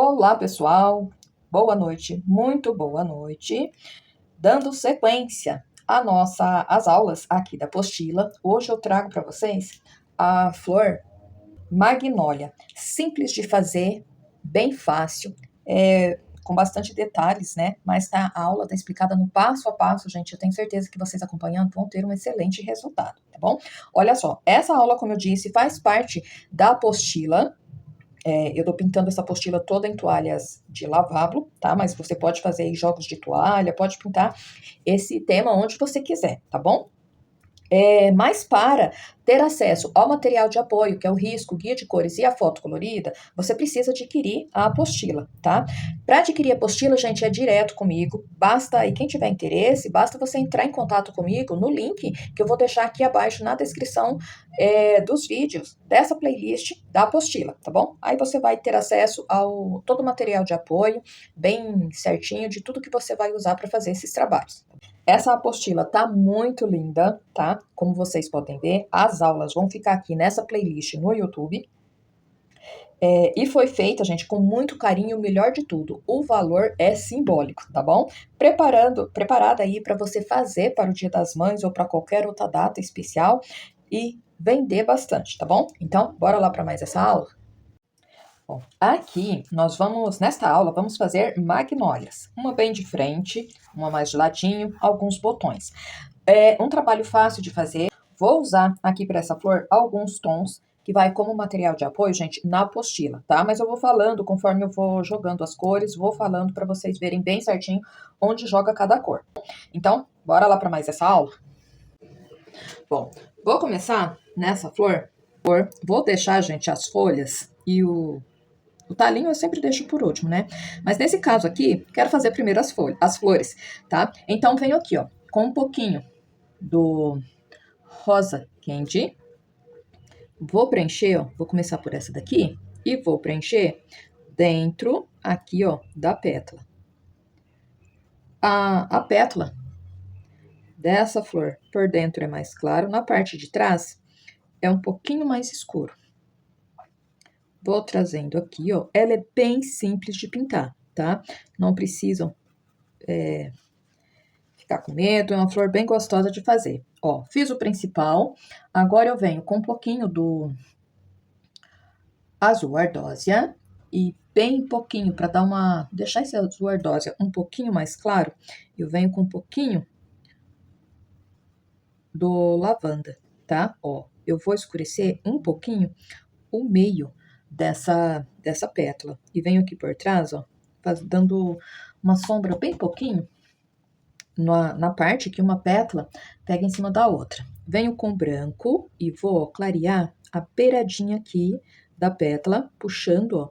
Olá, pessoal. Boa noite, muito boa noite. Dando sequência às aulas aqui da apostila, hoje eu trago para vocês a flor magnólia. Simples de fazer, bem fácil, com bastante detalhes, né? Mas a aula está explicada no passo a passo, gente. Eu tenho certeza que vocês acompanhando vão ter um excelente resultado, tá bom? Olha só, essa aula, como eu disse, faz parte da apostila. Eu tô pintando essa apostila toda em toalhas de lavabo, tá? Mas você pode fazer aí jogos de toalha, pode pintar esse tema onde você quiser, tá bom? Mas para ter acesso ao material de apoio, que é o risco, guia de cores e a foto colorida, você precisa adquirir a apostila, tá? Para adquirir a apostila, gente, é direto comigo. Basta, e quem tiver interesse, basta você entrar em contato comigo no link que eu vou deixar aqui abaixo na descrição dos vídeos dessa playlist da apostila, tá bom? Aí você vai ter acesso ao todo o material de apoio, bem certinho, de tudo que você vai usar para fazer esses trabalhos. Essa apostila tá muito linda, tá? Como vocês podem ver, as aulas vão ficar aqui nessa playlist no YouTube. E foi feita, gente, com muito carinho, o melhor de tudo, o valor é simbólico, tá bom? Preparada aí para você fazer para o Dia das Mães ou para qualquer outra data especial e vender bastante, tá bom? Então, bora lá para mais essa aula? Bom, aqui nesta aula, vamos fazer magnólias. Uma bem de frente, uma mais de ladinho, alguns botões. É um trabalho fácil de fazer. Vou usar aqui para essa flor alguns tons que vai como material de apoio, gente, na apostila, tá? Mas eu vou falando conforme eu vou jogando as cores, vou falando para vocês verem bem certinho onde joga cada cor. Então, bora lá para mais essa aula? Bom, vou começar nessa flor. Vou deixar, gente, as folhas e o talinho eu sempre deixo por último, né? Mas nesse caso aqui, quero fazer primeiro as flores, tá? Então, venho aqui, ó, com um pouquinho do rosa candy. Vou preencher, ó, vou começar por essa daqui e vou preencher dentro aqui, ó, da pétala. A pétala dessa flor por dentro é mais claro, na parte de trás é um pouquinho mais escuro. Vou trazendo aqui, ó, ela é bem simples de pintar, tá? Não precisam ficar com medo, é uma flor bem gostosa de fazer. Ó, fiz o principal, agora eu venho com um pouquinho do azul ardósia e bem pouquinho para deixar esse azul ardósia um pouquinho mais claro, eu venho com um pouquinho do lavanda, tá? Ó, eu vou escurecer um pouquinho o meio dessa pétala e venho aqui por trás, ó, dando uma sombra bem pouquinho na parte que uma pétala pega em cima da outra. Venho com branco e vou clarear a beiradinha aqui da pétala, puxando, ó,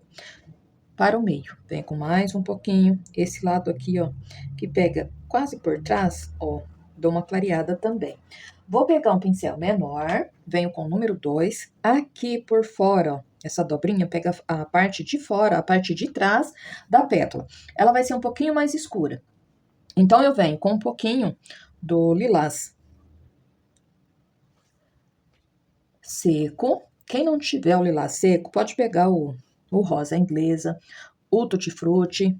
para o meio. Venho com mais um pouquinho. Esse lado aqui, ó, que pega quase por trás, ó, dou uma clareada também. Vou pegar um pincel menor, venho com o número 2, aqui por fora, ó, essa dobrinha pega a parte de fora, a parte de trás da pétala. Ela vai ser um pouquinho mais escura. Então, eu venho com um pouquinho do lilás seco. Quem não tiver o lilás seco, pode pegar o rosa inglesa, o tutti-frutti,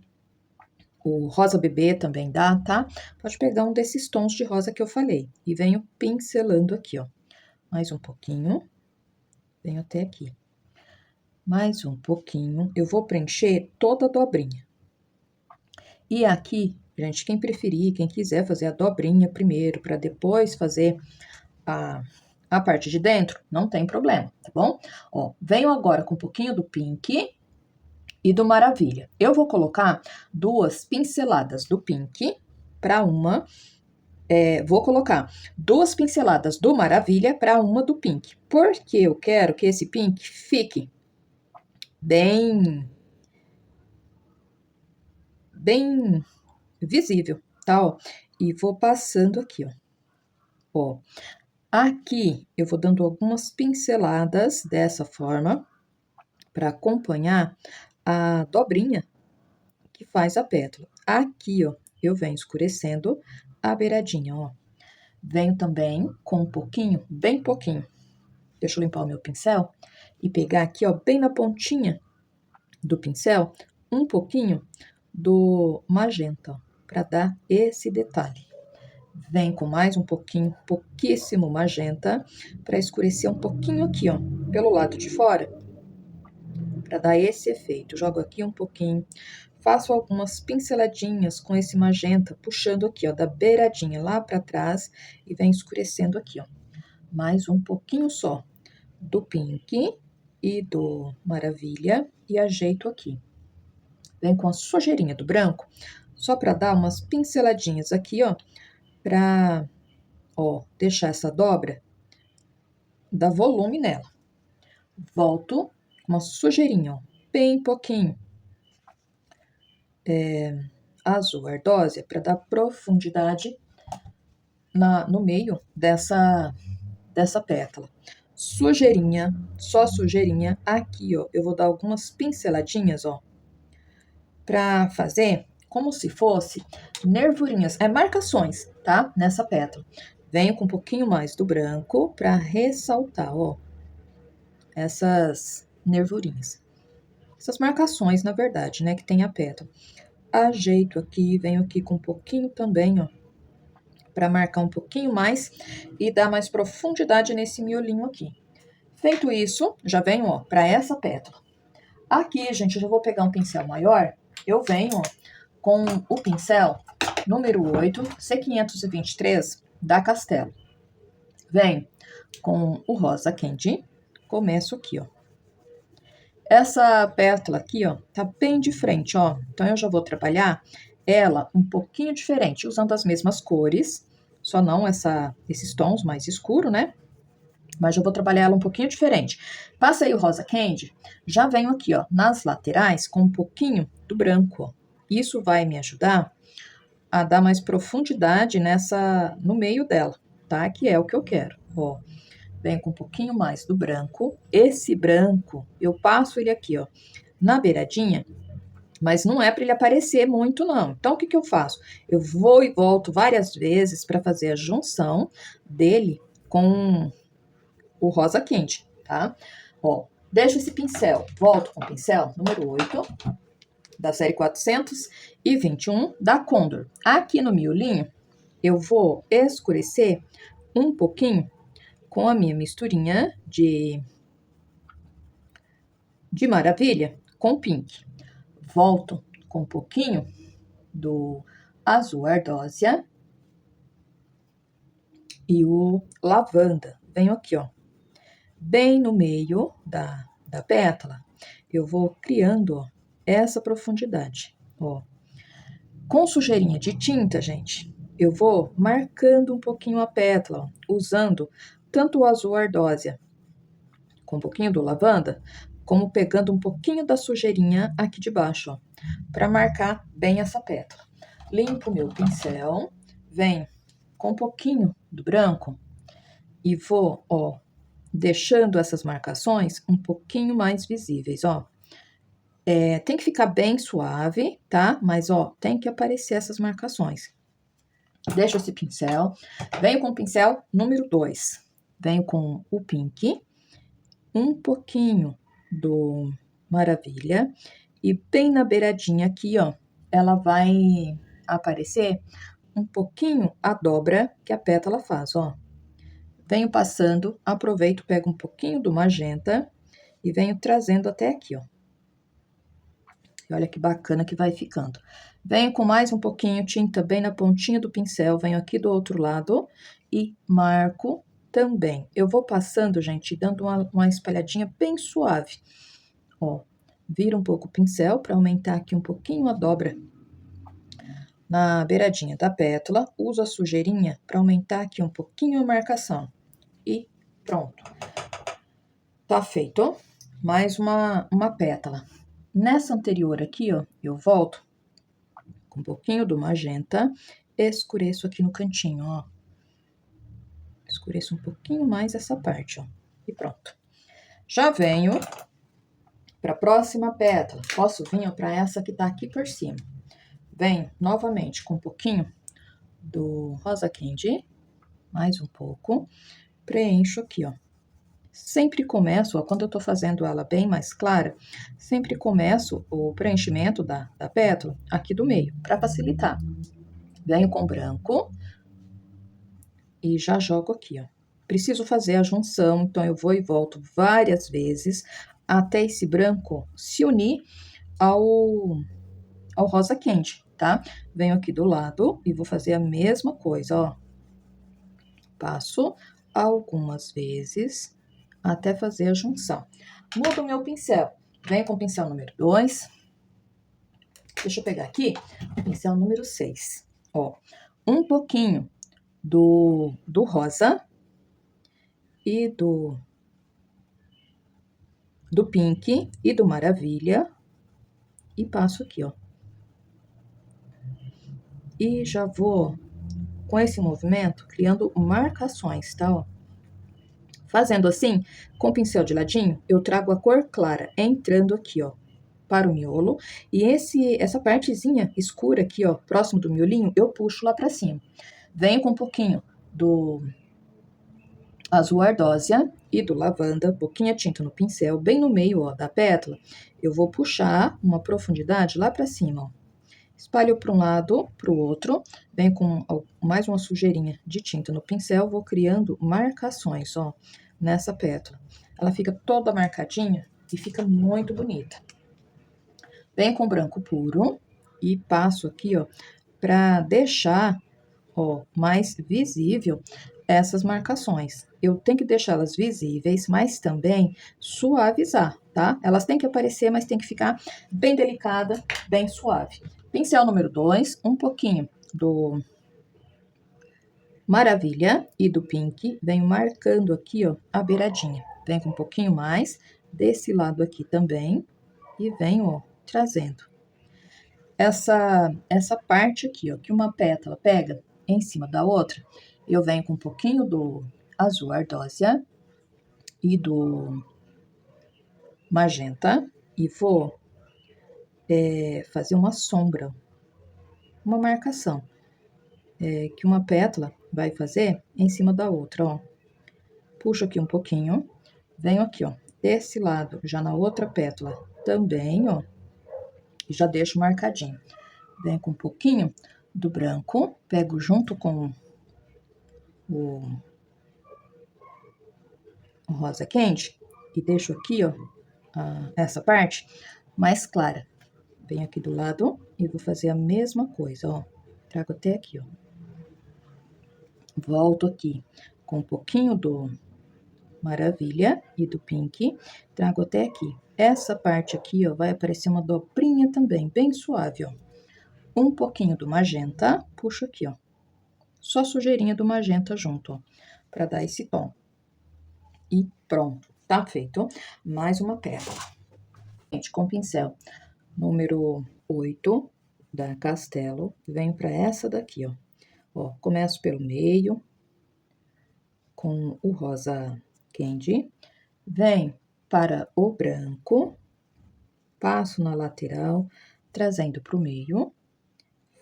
o rosa bebê também dá, tá? Pode pegar um desses tons de rosa que eu falei. E venho pincelando aqui, ó. Mais um pouquinho. Venho até aqui. Mais um pouquinho. Eu vou preencher toda a dobrinha. E aqui, gente, quem preferir, quem quiser fazer a dobrinha primeiro, para depois fazer a parte de dentro, não tem problema, tá bom? Ó, venho agora com um pouquinho do pink e do maravilha. Eu vou colocar 2 pinceladas do pink para uma. Vou colocar 2 pinceladas do maravilha para uma do pink, porque eu quero que esse pink fique bem visível, tá? Ó, e vou passando aqui, ó. Ó, aqui eu vou dando algumas pinceladas dessa forma para acompanhar a dobrinha que faz a pétala. Aqui, ó, eu venho escurecendo a beiradinha, ó. Venho também com um pouquinho, bem pouquinho. Deixa eu limpar o meu pincel e pegar aqui, ó, bem na pontinha do pincel, um pouquinho do magenta, para dar esse detalhe. Vem com mais um pouquinho, pouquíssimo magenta, para escurecer um pouquinho aqui, ó, pelo lado de fora, para dar esse efeito. Jogo aqui um pouquinho, faço algumas pinceladinhas com esse magenta, puxando aqui, ó, da beiradinha lá para trás e vem escurecendo aqui, ó. Mais um pouquinho só do pink e do maravilha e ajeito aqui. Vem com a sujeirinha do branco, só para dar umas pinceladinhas aqui, ó, para, ó, deixar essa dobra, dar volume nela. Volto com uma sujeirinha, ó, bem pouquinho, azul ardósia, para dar profundidade no meio dessa pétala. Sujeirinha, só sujeirinha, aqui, ó, eu vou dar algumas pinceladinhas, ó, para fazer como se fosse nervurinhas, marcações, tá? Nessa pétala. Venho com um pouquinho mais do branco para ressaltar, ó, essas nervurinhas. Essas marcações, na verdade, né, que tem a pétala. Ajeito aqui, venho aqui com um pouquinho também, ó, para marcar um pouquinho mais e dar mais profundidade nesse miolinho aqui. Feito isso, já venho, ó, para essa pétala. Aqui, gente, eu já vou pegar um pincel maior. Eu venho, ó, com o pincel número 8, C523, da Castelo. Venho com o rosa candy. Começo aqui, ó. Essa pétala aqui, ó, tá bem de frente, ó. Então, eu já vou trabalhar ela um pouquinho diferente, usando as mesmas cores, só não esses tons mais escuros, né? Mas já vou trabalhar ela um pouquinho diferente. Passei o rosa candy, já venho aqui, ó, nas laterais com um pouquinho do branco, ó. Isso vai me ajudar a dar mais profundidade no meio dela, tá? Que é o que eu quero, ó. Venho com um pouquinho mais do branco. Esse branco, eu passo ele aqui, ó, na beiradinha, mas não é para ele aparecer muito, não. Então, o que que eu faço? Eu vou e volto várias vezes para fazer a junção dele com o rosa quente, tá? Ó, deixo esse pincel, volto com o pincel número 8, da série 421, da Condor. Aqui no miolinho, eu vou escurecer um pouquinho com a minha misturinha de maravilha com pink. Volto com um pouquinho do azul ardósia e o lavanda. Venho aqui, ó, bem no meio da pétala, eu vou criando, ó, essa profundidade, ó. Com sujeirinha de tinta, gente, eu vou marcando um pouquinho a pétala, ó, usando tanto o azul ardósia com um pouquinho do lavanda, como pegando um pouquinho da sujeirinha aqui de baixo, ó, para marcar bem essa pétala. Limpo meu pincel, venho com um pouquinho do branco e vou, ó, deixando essas marcações um pouquinho mais visíveis, ó. Tem que ficar bem suave, tá? Mas, ó, tem que aparecer essas marcações. Deixo esse pincel, venho com o pincel número 2. Venho com o pink, um pouquinho do maravilha e bem na beiradinha aqui, ó, ela vai aparecer um pouquinho a dobra que a pétala faz, ó. Venho passando, aproveito, pego um pouquinho do magenta e venho trazendo até aqui, ó. E olha que bacana que vai ficando. Venho com mais um pouquinho tinta bem na pontinha do pincel, venho aqui do outro lado e marco também. Eu vou passando, gente, dando uma espalhadinha bem suave. Ó, vira um pouco o pincel para aumentar aqui um pouquinho a dobra na beiradinha da pétala. Uso a sujeirinha para aumentar aqui um pouquinho a marcação. E pronto. Tá feito. Mais uma pétala. Nessa anterior aqui, ó, eu volto com um pouquinho do magenta, escureço aqui no cantinho, ó. Escureço um pouquinho mais essa parte, ó. E pronto. Já venho para a próxima pétala. Posso vir para essa que tá aqui por cima. Venho novamente com um pouquinho do rosa candy, mais um pouco. Preencho aqui, ó, sempre começo, ó, quando eu tô fazendo ela bem mais clara, sempre começo o preenchimento da pétala aqui do meio, para facilitar. Venho com branco e já jogo aqui, ó. Preciso fazer a junção, então eu vou e volto várias vezes até esse branco se unir ao rosa quente, tá? Venho aqui do lado e vou fazer a mesma coisa, ó. Passo algumas vezes até fazer a junção. Mudo o meu pincel. Venho com o pincel número 2. Deixa eu pegar aqui o pincel número 6. Ó, um pouquinho do rosa e do pink e do maravilha. E passo aqui, ó. E já vou, com esse movimento, criando marcações, tá, ó? Fazendo assim, com o pincel de ladinho, eu trago a cor clara entrando aqui, ó, para o miolo. E essa partezinha escura aqui, ó, próximo do miolinho, eu puxo lá pra cima. Venho com um pouquinho do azul ardósia e do lavanda, pouquinha tinta no pincel, bem no meio, ó, da pétala. Eu vou puxar uma profundidade lá pra cima, ó. Espalho para um lado, para o outro, venho com mais uma sujeirinha de tinta no pincel, vou criando marcações, ó, nessa pétala. Ela fica toda marcadinha e fica muito bonita. Venho com branco puro e passo aqui, ó, para deixar, ó, mais visível essas marcações. Eu tenho que deixá-las visíveis, mas também suavizar, tá? Elas têm que aparecer, mas tem que ficar bem delicada, bem suave. Pincel número 2, um pouquinho do maravilha e do pink, venho marcando aqui, ó, a beiradinha. Venho com um pouquinho mais desse lado aqui também e venho, ó, trazendo. Essa parte aqui, ó, que uma pétala pega em cima da outra, eu venho com um pouquinho do azul ardósia e do magenta e vou fazer uma sombra, uma marcação, que uma pétala vai fazer em cima da outra, ó. Puxo aqui um pouquinho, venho aqui, ó, desse lado, já na outra pétala também, ó, e já deixo marcadinho. Venho com um pouquinho do branco, pego junto com o rosa quente e deixo aqui, ó, essa parte mais clara. Venho aqui do lado e vou fazer a mesma coisa, ó. Trago até aqui, ó. Volto aqui com um pouquinho do maravilha e do pink, trago até aqui. Essa parte aqui, ó, vai aparecer uma dobrinha também, bem suave, ó. Um pouquinho do magenta, puxo aqui, ó. Só sujeirinha do magenta junto, ó, pra dar esse tom. E pronto, tá feito mais uma pétala. Gente, com pincel número 8 da Castelo, venho pra essa daqui, ó. Ó, começo pelo meio, com o rosa candy, venho para o branco, passo na lateral, trazendo pro meio,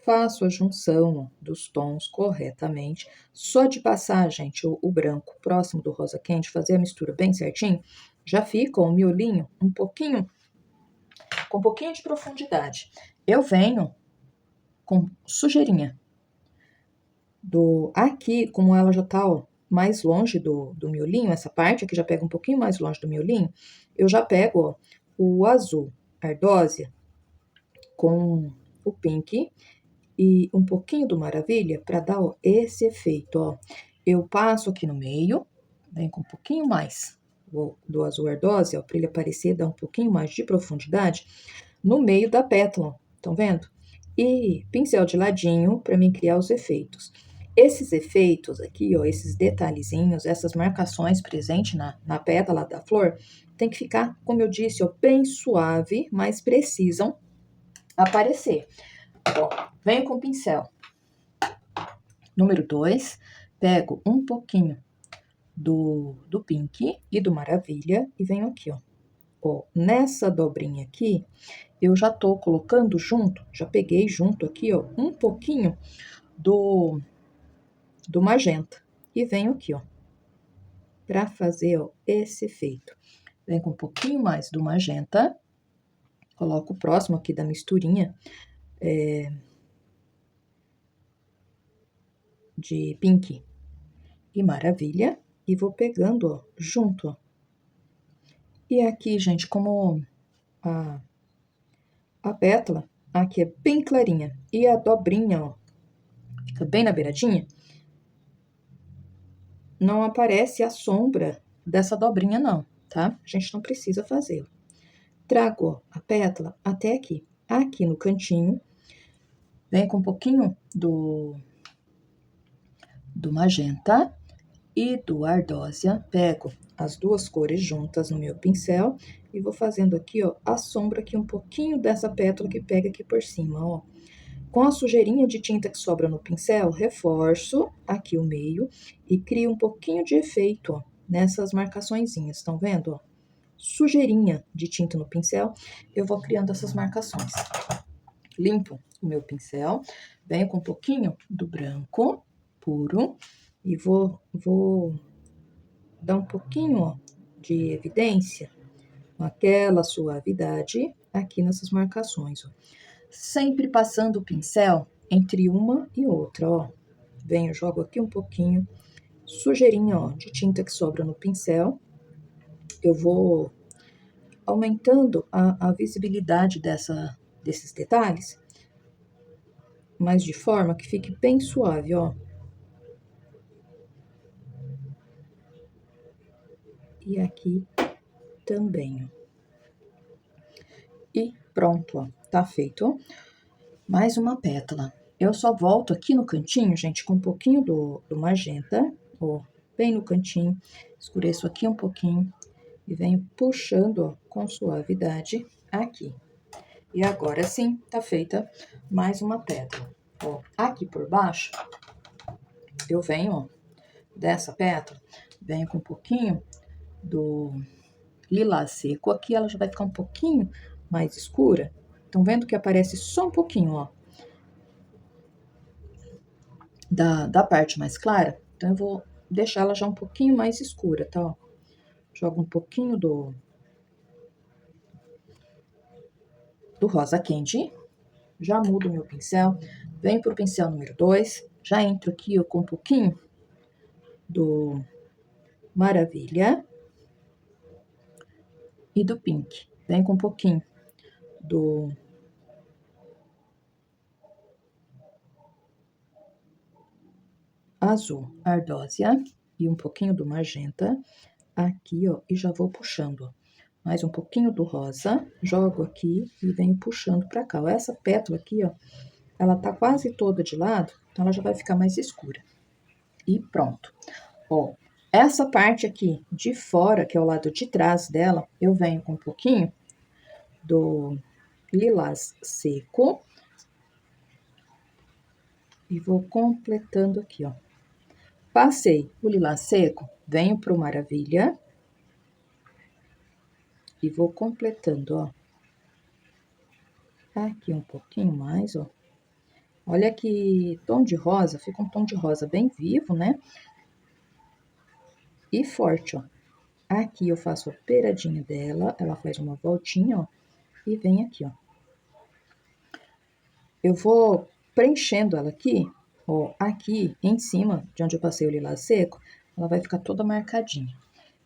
faço a junção dos tons corretamente. Só de passar, gente, o branco próximo do rosa quente, fazer a mistura bem certinho, já fica o miolinho um pouquinho, com um pouquinho de profundidade. Eu venho com sujeirinha aqui, como ela já tá, ó, mais longe do miolinho, essa parte aqui já pega um pouquinho mais longe do miolinho, eu já pego, ó, o azul ardósia com o pink e um pouquinho do maravilha para dar, ó, esse efeito, ó. Eu passo aqui no meio, venho com um pouquinho mais do azul ardósia, ó, para ele aparecer, dar um pouquinho mais de profundidade no meio da pétala, estão vendo? E pincel de ladinho para mim criar os efeitos. Esses efeitos aqui, ó, esses detalhezinhos, essas marcações presentes na pétala da flor, tem que ficar, como eu disse, ó, bem suave, mas precisam aparecer. Ó, venho com o pincel número 2, pego um pouquinho do pink e do maravilha e venho aqui, ó. Ó, nessa dobrinha aqui, eu já tô colocando junto, já peguei junto aqui, ó, um pouquinho do magenta. E venho aqui, ó. para fazer, ó, esse efeito. Vem com um pouquinho mais do magenta. Coloco o próximo aqui da misturinha de pink e maravilha. E vou pegando, ó, junto, ó. E aqui, gente, como a pétala aqui é bem clarinha e a dobrinha, ó, fica bem na beiradinha, não aparece a sombra dessa dobrinha, não, tá? A gente não precisa fazer. Trago, ó, a pétala até aqui. Aqui no cantinho, vem com um pouquinho do magenta e do ardósia. Pego as duas cores juntas no meu pincel e vou fazendo aqui, ó, a sombra aqui, um pouquinho dessa pétala que pega aqui por cima, ó. Com a sujeirinha de tinta que sobra no pincel, reforço aqui o meio e crio um pouquinho de efeito, ó, nessas marcaçõezinhas, estão vendo, ó? Sujeirinha de tinta no pincel, eu vou criando essas marcações. Limpo o meu pincel, venho com um pouquinho do branco puro e vou dar um pouquinho, ó, de evidência, com aquela suavidade aqui nessas marcações, ó. Sempre passando o pincel entre uma e outra, ó. Venho, jogo aqui um pouquinho, sujeirinha, ó, de tinta que sobra no pincel. Eu vou aumentando a visibilidade desses detalhes, mas de forma que fique bem suave, ó. E aqui também, ó. E pronto, ó, tá feito, ó. Mais uma pétala. Eu só volto aqui no cantinho, gente, com um pouquinho do magenta, ó, bem no cantinho, escureço aqui um pouquinho e venho puxando, ó, com suavidade aqui. E agora sim, tá feita mais uma pétala. Ó, aqui por baixo, eu venho, ó, dessa pétala, venho com um pouquinho do lilás seco. Aqui ela já vai ficar um pouquinho mais escura. Estão vendo que aparece só um pouquinho, ó, da parte mais clara? Então, eu vou deixar ela já um pouquinho mais escura, tá, ó? Jogo um pouquinho do rosa quente, já mudo meu pincel, venho pro pincel número 2, já entro aqui, ó, com um pouquinho do maravilha e do pink. Venho com um pouquinho do azul ardósia e um pouquinho do magenta aqui, ó, e já vou puxando, ó. Mais um pouquinho do rosa, jogo aqui e venho puxando pra cá, ó. Essa pétala aqui, ó, ela tá quase toda de lado, então ela já vai ficar mais escura. E pronto. Ó, essa parte aqui de fora, que é o lado de trás dela, eu venho com um pouquinho do lilás seco e vou completando aqui, ó. Passei o lilás seco, venho pro maravilha e vou completando, ó. Aqui um pouquinho mais, ó. Olha que tom de rosa, fica um tom de rosa bem vivo, né? E forte, ó. Aqui eu faço a beiradinha dela, ela faz uma voltinha, ó, e vem aqui, ó. Eu vou preenchendo ela aqui, ó, aqui em cima, de onde eu passei o lilás seco, ela vai ficar toda marcadinha.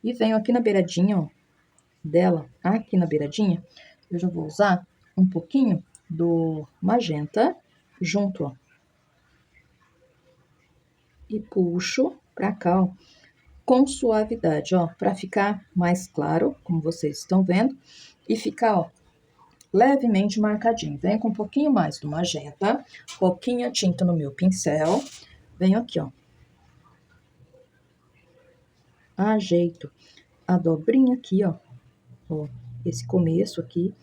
E venho aqui na beiradinha, ó, dela, aqui na beiradinha, eu já vou usar um pouquinho do magenta junto, ó. E puxo pra cá, ó, com suavidade, ó, pra ficar mais claro, como vocês estão vendo, e ficar, ó, levemente marcadinho. Venho com um pouquinho mais do magenta, pouquinha tinta no meu pincel, venho aqui, ó, ajeito a dobrinha aqui, ó, esse começo aqui,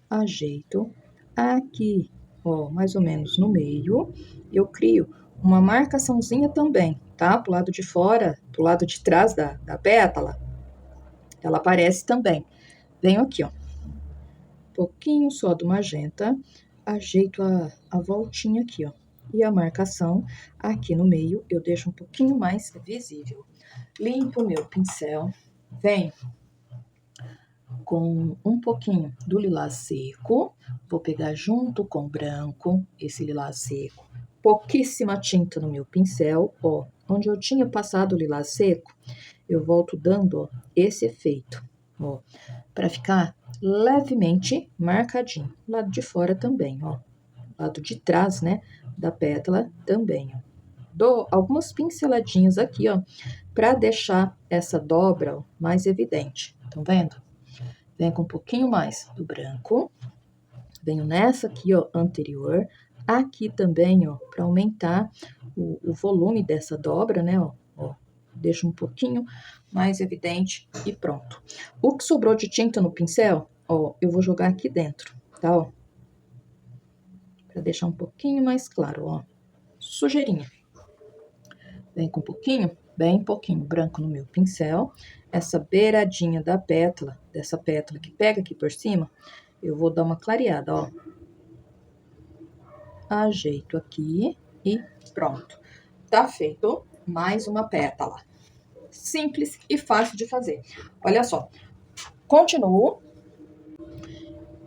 ajeito aqui, ó, mais ou menos no meio, eu crio uma marcaçãozinha também, tá? Pro lado de fora, pro lado de trás da pétala, ela aparece também. Venho aqui, ó, pouquinho só do magenta, ajeito a voltinha aqui, ó, E a marcação aqui no meio eu deixo um pouquinho mais visível. Limpo o meu pincel, venho com um pouquinho do lilás seco, vou pegar junto com o branco, esse lilás seco, pouquíssima tinta no meu pincel, ó, onde eu tinha passado o lilás seco, eu volto dando, ó, esse efeito, ó, para ficar levemente marcadinho. Lado de fora também, ó, lado de trás, né, da pétala também, ó. Dou algumas pinceladinhas aqui, ó, para deixar essa dobra, ó, mais evidente. Estão vendo? Venho com um pouquinho mais do branco. Venho nessa aqui, ó, anterior. Aqui também, ó, para aumentar o volume dessa dobra, né, ó. Deixo um pouquinho mais evidente e pronto. O que sobrou de tinta no pincel, ó, eu vou jogar aqui dentro, tá, ó? Para deixar um pouquinho mais claro, ó. Sujeirinha. Vem com um pouquinho, bem pouquinho branco no meu pincel. Essa beiradinha da pétala, dessa pétala que pega aqui por cima, eu vou dar uma clareada, ó. Ajeito aqui e pronto. Tá feito mais uma pétala. Simples e fácil de fazer. Olha só. Continuo.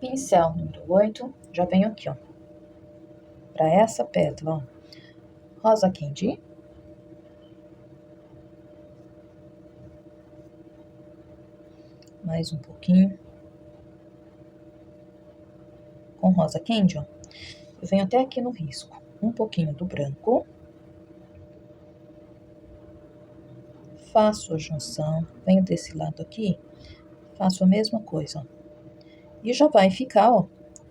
Pincel número 8. Já venho aqui, ó. Pra essa pétala, ó. Rosa Candy. Mais um pouquinho. Com rosa candy, ó. Eu venho até aqui no risco. Um pouquinho do branco. Faço a junção. Venho desse lado aqui. Faço a mesma coisa, ó. E já vai ficar, ó.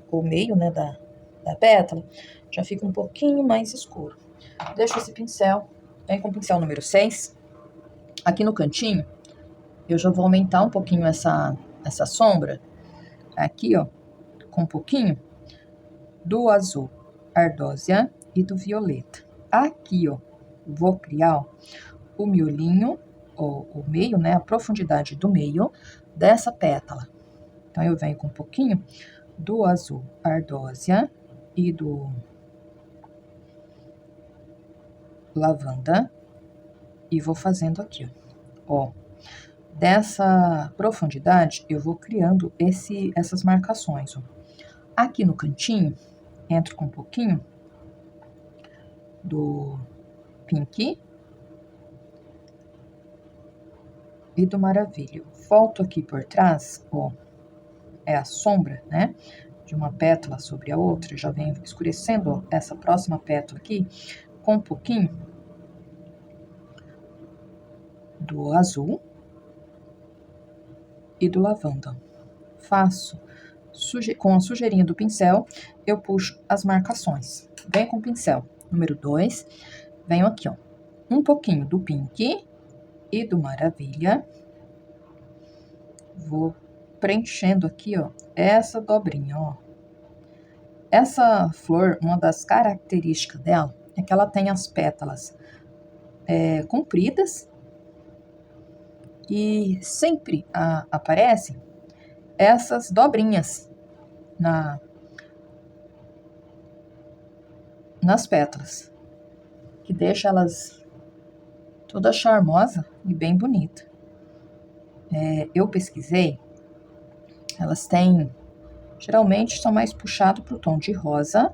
O meio, né, da pétala. Já fica um pouquinho mais escuro. Deixo esse pincel. Venho com o pincel número 6. Aqui no cantinho. Eu já vou aumentar um pouquinho essa sombra. Aqui, ó. Com um pouquinho do azul ardósia e do violeta. Aqui, ó, vou criar, ó, o miolinho, o meio, né, a profundidade do meio dessa pétala. Então, eu venho com um pouquinho do azul ardósia e do lavanda e vou fazendo aqui, ó. Dessa profundidade, eu vou criando essas marcações, ó. Aqui no cantinho, entro com um pouquinho do pink e do maravilha. Volto aqui por trás, ó, é a sombra, né, de uma pétala sobre a outra. Já venho escurecendo, ó, essa próxima pétala aqui com um pouquinho do azul e do lavanda. Faço com a sujeirinha do pincel, eu puxo as marcações. Venho com o pincel número 2, venho aqui, ó, um pouquinho do pink e do maravilha. Vou preenchendo aqui, ó, essa dobrinha, ó. Essa flor, uma das características dela é que ela tem as pétalas compridas e sempre aparecem essas dobrinhas nas pétalas, que deixa elas toda charmosa e bem bonita. Eu pesquisei, elas têm, geralmente são mais puxado para o tom de rosa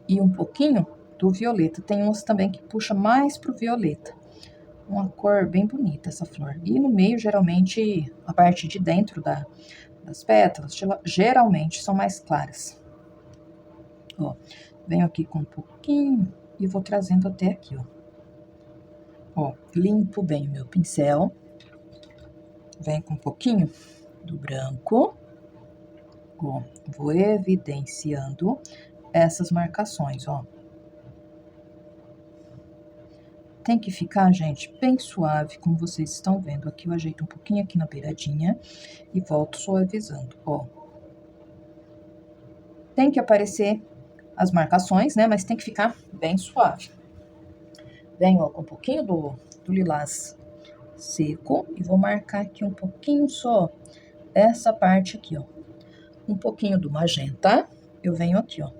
e um pouquinho do violeta. Tem uns também que puxa mais pro violeta. Uma cor bem bonita essa flor. E no meio, geralmente, a parte de dentro das pétalas, geralmente são mais claras. Ó, venho aqui com um pouquinho e vou trazendo até aqui, ó. Ó, limpo bem o meu pincel. Venho com um pouquinho do branco. Ó, vou evidenciando essas marcações, ó. Tem que ficar, gente, bem suave, como vocês estão vendo. Aqui eu ajeito um pouquinho aqui na beiradinha e volto suavizando, ó. Tem que aparecer as marcações, né, mas tem que ficar bem suave. Venho, ó, com um pouquinho do lilás seco e vou marcar aqui um pouquinho só essa parte aqui, ó. Um pouquinho do magenta, eu venho aqui, ó.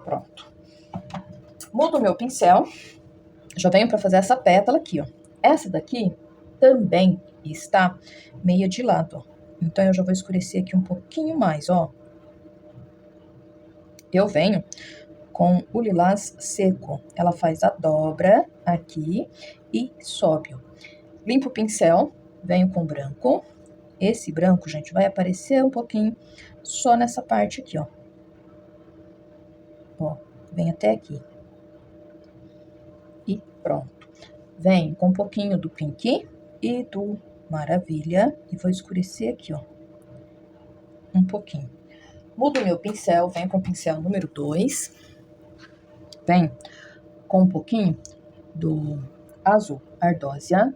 Pronto. Mudo o meu pincel. Já venho para fazer essa pétala aqui, ó. Essa daqui também está meia de lado, ó. Então, eu já vou escurecer aqui um pouquinho mais, ó. Eu venho com o lilás seco. Ela faz a dobra aqui e sobe, ó. Limpo o pincel, venho com branco. Esse branco, gente, vai aparecer um pouquinho só nessa parte aqui, ó. Ó, vem até aqui. E pronto. Venho com um pouquinho do Pink e do Maravilha e vou escurecer aqui, ó. Um pouquinho. Mudo meu pincel, venho com o pincel número 2. Venho com um pouquinho do azul ardósia.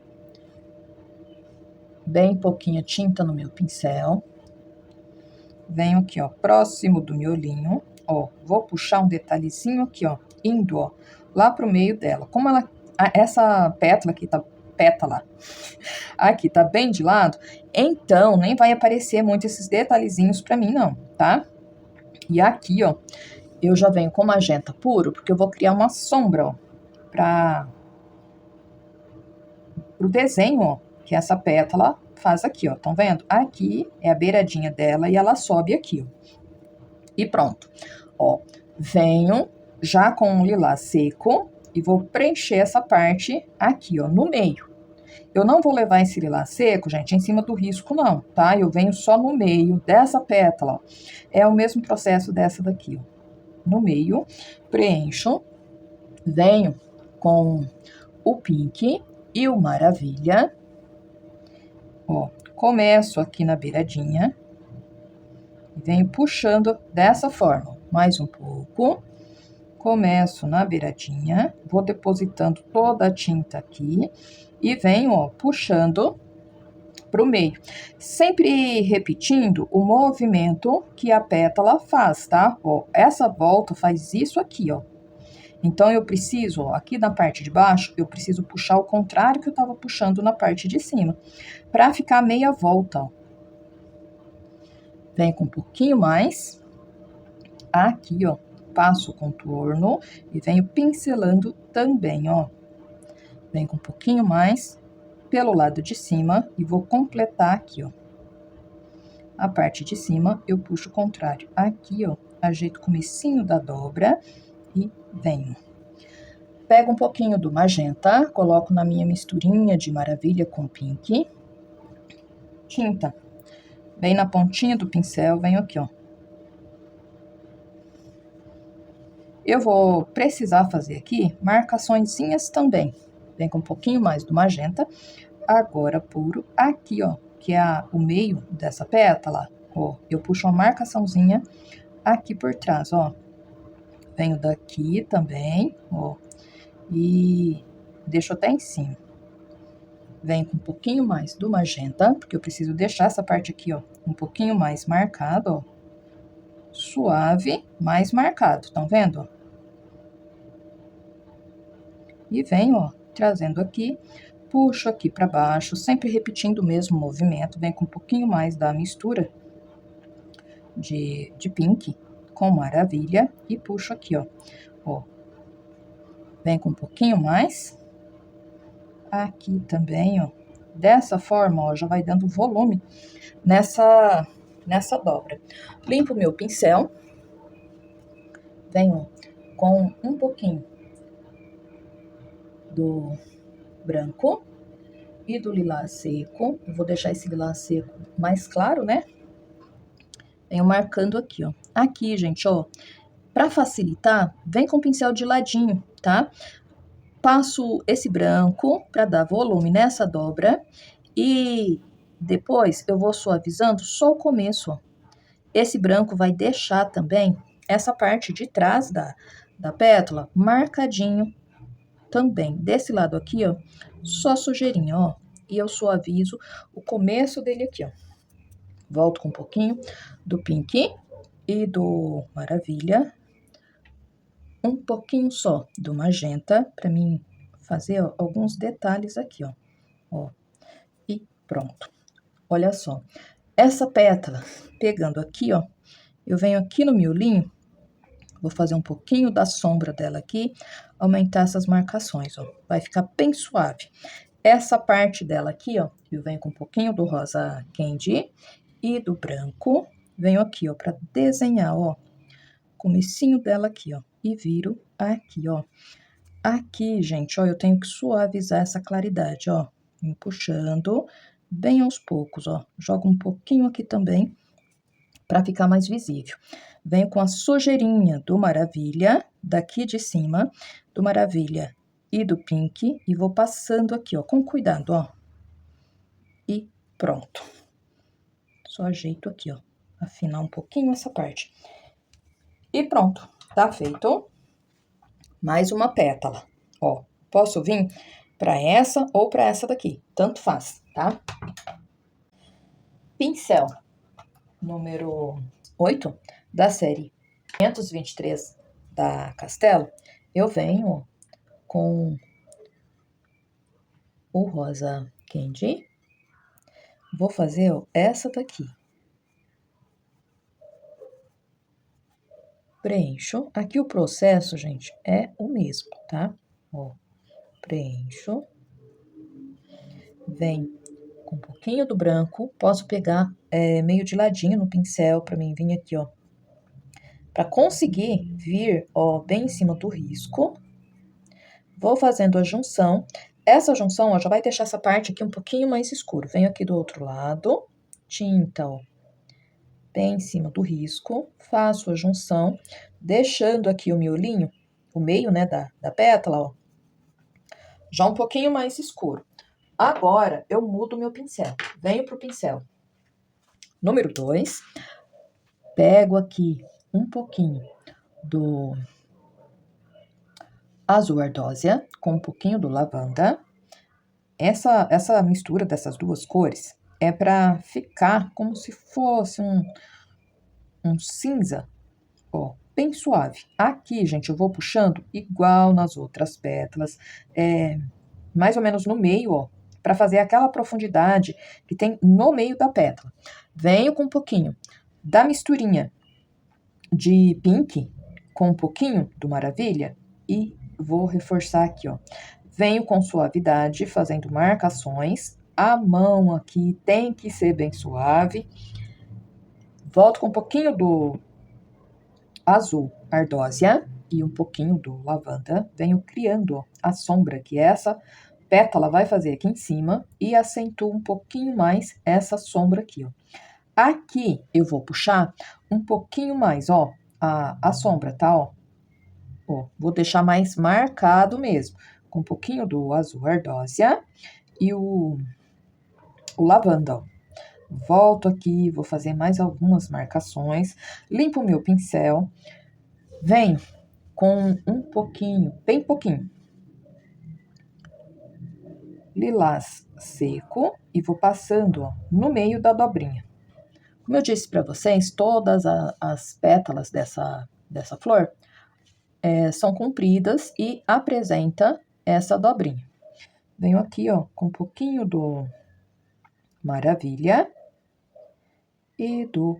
Bem pouquinha tinta no meu pincel. Venho aqui, ó, próximo do miolinho, ó, vou puxar um detalhezinho aqui, ó, indo, ó, lá pro meio dela. Como ela, essa pétala aqui tá bem de lado, então nem vai aparecer muito esses detalhezinhos pra mim, não, tá? E aqui, ó, eu já venho com magenta puro, porque eu vou criar uma sombra, ó, pro desenho, ó, que essa pétala faz aqui, ó, tão vendo? Aqui é a beiradinha dela e ela sobe aqui, ó. E pronto. Ó, venho já com o lilás seco e vou preencher essa parte aqui, ó, no meio. Eu não vou levar esse lilás seco, gente, em cima do risco, não, tá? Eu venho só no meio dessa pétala, ó. É o mesmo processo dessa daqui, ó. No meio, preencho, venho com o Pink e o Maravilha. Ó, começo aqui na beiradinha. Venho puxando dessa forma, mais um pouco. Começo na beiradinha, vou depositando toda a tinta aqui e venho, ó, puxando pro meio. Sempre repetindo o movimento que a pétala faz, tá? Ó, essa volta faz isso aqui, ó. Então, eu preciso, ó, aqui na parte de baixo, eu preciso puxar ao contrário que eu tava puxando na parte de cima, pra ficar meia volta, ó. Vem com um pouquinho mais. Aqui, ó, passo o contorno e venho pincelando também, ó. Vem com um pouquinho mais pelo lado de cima e vou completar aqui, ó. A parte de cima eu puxo o contrário. Aqui, ó, ajeito o comecinho da dobra e venho. Pego um pouquinho do magenta, coloco na minha misturinha de Maravilha com Pink. Tinta. Bem na pontinha do pincel, venho aqui, ó. Eu vou precisar fazer aqui marcaçõezinhas também. Vem com um pouquinho mais do magenta, agora puro, aqui, ó, que é o meio dessa pétala, ó, eu puxo uma marcaçãozinha aqui por trás, ó. Venho daqui também, ó, e deixo até em cima. Venho com um pouquinho mais do magenta, porque eu preciso deixar essa parte aqui, ó, um pouquinho mais marcado, ó. Suave, mais marcado, estão vendo? E venho, ó, trazendo aqui, puxo aqui para baixo, sempre repetindo o mesmo movimento, vem com um pouquinho mais da mistura de Pink com Maravilha e puxo aqui, ó. Ó. Vem com um pouquinho mais. Aqui também, ó. Dessa forma, ó, já vai dando volume nessa dobra. Limpo meu pincel. Venho com um pouquinho do branco e do lilás seco. Eu vou deixar esse lilás seco mais claro, né? Venho marcando aqui, ó. Aqui, gente, ó, pra facilitar, vem com o pincel de ladinho, tá? Passo esse branco pra dar volume nessa dobra e depois eu vou suavizando só o começo, ó. Esse branco vai deixar também essa parte de trás da pétala marcadinho também. Desse lado aqui, ó, só sujeirinha, ó. E eu suavizo o começo dele aqui, ó. Volto com um pouquinho do Pink e do Maravilha. Um pouquinho só do magenta, pra mim fazer, ó, alguns detalhes aqui, ó. Ó. E pronto. Olha só. Essa pétala, pegando aqui, ó, eu venho aqui no miolinho Vou fazer um pouquinho da sombra dela aqui, aumentar essas marcações, ó. Vai ficar bem suave. Essa parte dela aqui, ó, eu venho com um pouquinho do rosa candy e do branco. Venho aqui, ó, pra desenhar, ó, o comecinho dela aqui, ó, e viro aqui, ó. Aqui, gente, ó, eu tenho que suavizar essa claridade, ó. Vem puxando bem aos poucos, ó. Jogo um pouquinho aqui também, para ficar mais visível. Venho com a sujeirinha do Maravilha, daqui de cima, do Maravilha e do Pink, e vou passando aqui, ó, com cuidado, ó. E pronto. Só ajeito aqui, ó, afinar um pouquinho essa parte. E pronto, tá feito. Mais uma pétala, ó. Posso vir para essa ou para essa daqui, tanto faz, tá? Pincel número 8 da série 523 da Castelo, eu venho com o rosa candy. Vou fazer ó, essa daqui. Preencho. Aqui o processo, gente, é o mesmo, tá? Ó, preencho. Vem com um pouquinho do branco. Posso pegar meio de ladinho no pincel pra mim vir aqui, ó. Pra conseguir vir, ó, bem em cima do risco. Vou fazendo a junção. Essa junção, ó, já vai deixar essa parte aqui um pouquinho mais escuro. Venho aqui do outro lado, tinta, ó, bem em cima do risco, faço a junção, deixando aqui o miolinho, o meio, né, da pétala, ó, já um pouquinho mais escuro. Agora, eu mudo meu pincel. Venho pro pincel número 2, pego aqui um pouquinho do azul ardósia com um pouquinho do lavanda. Essa mistura dessas duas cores é para ficar como se fosse um cinza, ó, bem suave. Aqui, gente, eu vou puxando igual nas outras pétalas, mais ou menos no meio, ó, para fazer aquela profundidade que tem no meio da pétala. Venho com um pouquinho da misturinha de pink com um pouquinho do Maravilha e vou reforçar aqui, ó. Venho com suavidade, fazendo marcações. A mão aqui tem que ser bem suave. Volto com um pouquinho do azul ardósia e um pouquinho do lavanda. Venho criando, ó, a sombra que essa pétala vai fazer aqui em cima e acentuo um pouquinho mais essa sombra aqui, ó. Aqui eu vou puxar um pouquinho mais, ó, a sombra, tá, ó. Ó, vou deixar mais marcado mesmo, com um pouquinho do azul ardósia e o lavanda, ó. Volto aqui, vou fazer mais algumas marcações, limpo o meu pincel, venho com um pouquinho, bem pouquinho, lilás seco e vou passando, ó, no meio da dobrinha. Como eu disse para vocês, todas as pétalas dessa flor são compridas e apresenta essa dobrinha. Venho aqui, ó, com um pouquinho do Maravilha e do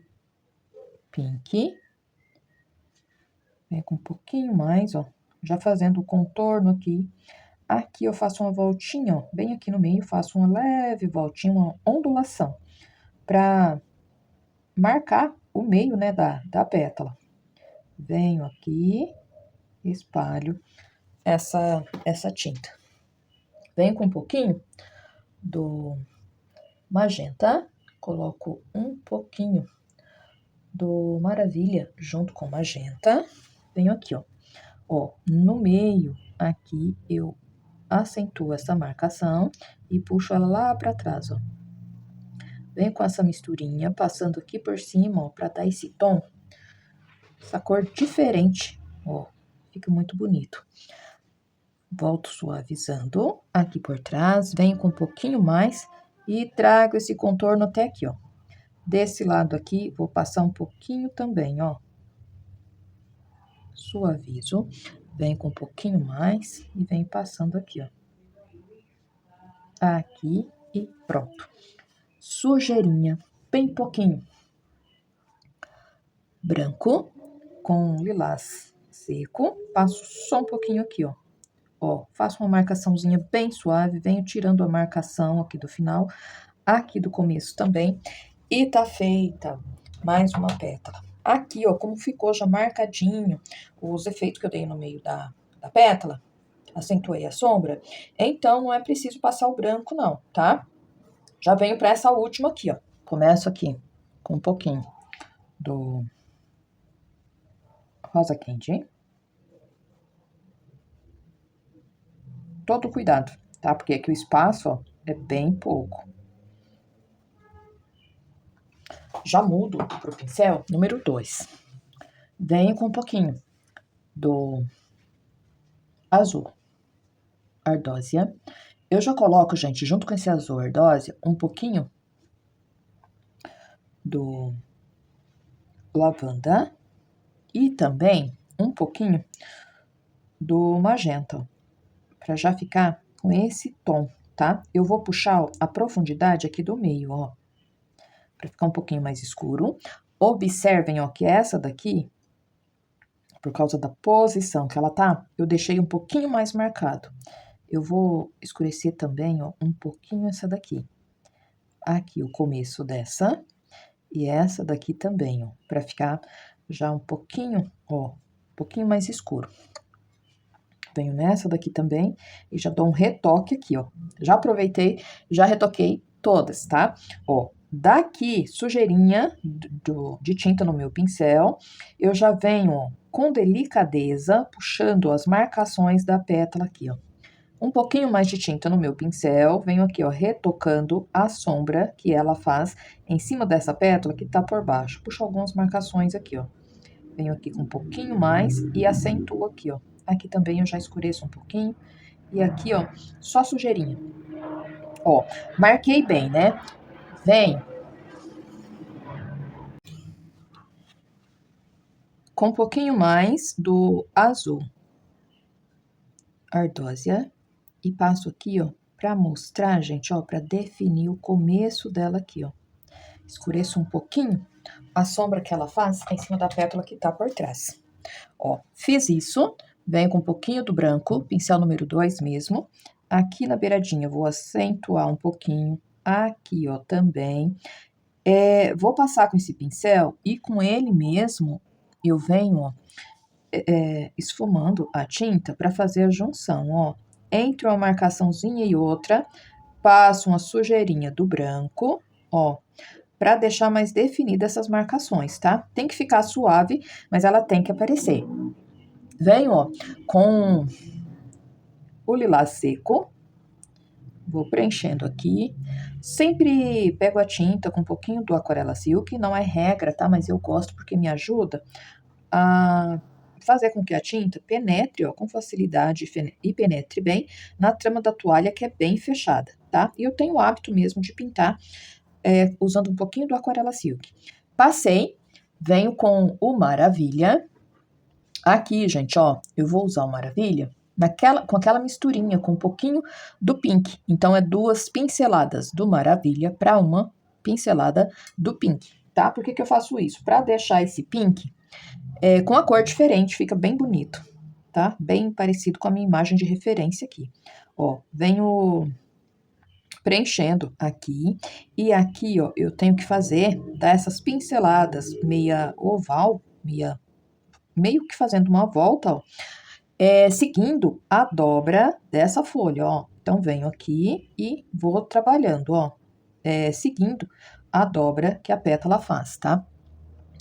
Pink. Venho com um pouquinho mais, ó, já fazendo o contorno aqui. Aqui eu faço uma voltinha, ó, bem aqui no meio, faço uma leve voltinha, uma ondulação, pra marcar o meio, né, da pétala. Venho aqui, espalho essa tinta. Venho com um pouquinho do magenta, coloco um pouquinho do Maravilha junto com magenta. Venho aqui, ó, no meio aqui eu acentuo essa marcação e puxo ela lá pra trás, ó. Venho com essa misturinha, passando aqui por cima, ó, pra dar esse tom, essa cor diferente, ó, fica muito bonito. Volto suavizando aqui por trás, venho com um pouquinho mais e trago esse contorno até aqui, ó. Desse lado aqui, vou passar um pouquinho também, ó. Suavizo, venho com um pouquinho mais e venho passando aqui, ó. Aqui e pronto. Sujeirinha, bem pouquinho. Branco, com lilás seco, passo só um pouquinho aqui, ó. Ó, faço uma marcaçãozinha bem suave, venho tirando a marcação aqui do final, aqui do começo também, e tá feita mais uma pétala. Aqui, ó, como ficou já marcadinho os efeitos que eu dei no meio da pétala, acentuei a sombra, então não é preciso passar o branco não, tá? Já venho pra essa última aqui, ó. Começo aqui com um pouquinho do rosa quente. Todo cuidado, tá? Porque aqui o espaço, ó, é bem pouco. Já mudo pro pincel número 2. Venho com um pouquinho do azul ardósia. Eu já coloco, gente, junto com esse azul ardósia, um pouquinho do lavanda e também um pouquinho do magenta, para já ficar com esse tom, tá? Eu vou puxar ó, a profundidade aqui do meio, ó, para ficar um pouquinho mais escuro. Observem, ó, que essa daqui, por causa da posição que ela tá, eu deixei um pouquinho mais marcado. Eu vou escurecer também, ó, um pouquinho essa daqui. Aqui o começo dessa e essa daqui também, ó, para ficar já um pouquinho, ó, um pouquinho mais escuro. Venho nessa daqui também e já dou um retoque aqui, ó. Já aproveitei, já retoquei todas, tá? Ó, daqui, sujeirinha de tinta no meu pincel, eu já venho, ó, com delicadeza, puxando as marcações da pétala aqui, ó. Um pouquinho mais de tinta no meu pincel, venho aqui, ó, retocando a sombra que ela faz em cima dessa pétala que tá por baixo. Puxo algumas marcações aqui, ó. Venho aqui com um pouquinho mais e acentuo aqui, ó. Aqui também eu já escureço um pouquinho. E aqui, ó, só sujeirinha. Ó, marquei bem, né? Venho com um pouquinho mais do azul ardósia e passo aqui, ó, pra mostrar, gente, ó, pra definir o começo dela aqui, ó. Escureço um pouquinho a sombra que ela faz em cima da pétala que tá por trás. Ó, fiz isso, venho com um pouquinho do branco, pincel número 2 mesmo. Aqui na beiradinha eu vou acentuar um pouquinho, aqui, ó, também. Vou passar com esse pincel e com ele mesmo eu venho, ó, esfumando a tinta para fazer a junção, ó. Entre uma marcaçãozinha e outra, passo uma sujeirinha do branco, ó, para deixar mais definida essas marcações, tá? Tem que ficar suave, mas ela tem que aparecer. Venho, ó, com o lilás seco, vou preenchendo aqui. Sempre pego a tinta com um pouquinho do Aquarela Silk, não é regra, tá? Mas eu gosto porque me ajuda a fazer com que a tinta penetre, ó, com facilidade e penetre bem na trama da toalha, que é bem fechada, tá? E eu tenho o hábito mesmo de pintar usando um pouquinho do Aquarela Silk. Passei, venho com o Maravilha. Aqui, gente, ó, eu vou usar o Maravilha com aquela misturinha, com um pouquinho do Pink. Então, é 2 pinceladas do Maravilha para uma pincelada do Pink, tá? Por que que eu faço isso? Para deixar esse Pink com a cor diferente, fica bem bonito, tá? Bem parecido com a minha imagem de referência aqui. Ó, venho preenchendo aqui, e aqui, ó, eu tenho que fazer, dar essas pinceladas meia oval, meio que fazendo uma volta, ó, seguindo a dobra dessa folha, ó. Então, venho aqui e vou trabalhando, ó, seguindo a dobra que a pétala faz, tá?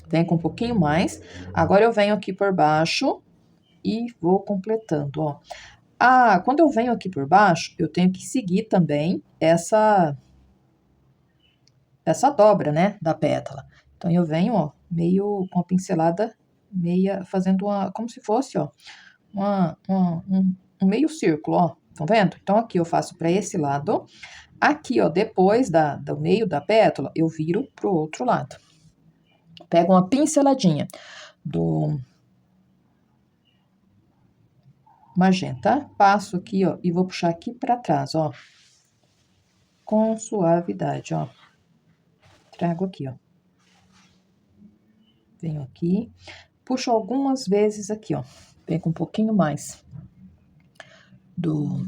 Venho com um pouquinho mais. Agora, eu venho aqui por baixo e vou completando, ó. Quando eu venho aqui por baixo, eu tenho que seguir também essa dobra, né, da pétala. Então, eu venho, ó, meio com a pincelada, meia, fazendo como se fosse, ó, um meio círculo, ó. Estão vendo? Então, aqui eu faço para esse lado. Aqui, ó, depois do meio da pétala, eu viro pro outro lado. Pego uma pinceladinha do magenta, passo aqui, ó, e vou puxar aqui para trás, ó. Com suavidade, ó. Trago aqui, ó. Venho aqui, puxo algumas vezes aqui, ó. Vem com um pouquinho mais do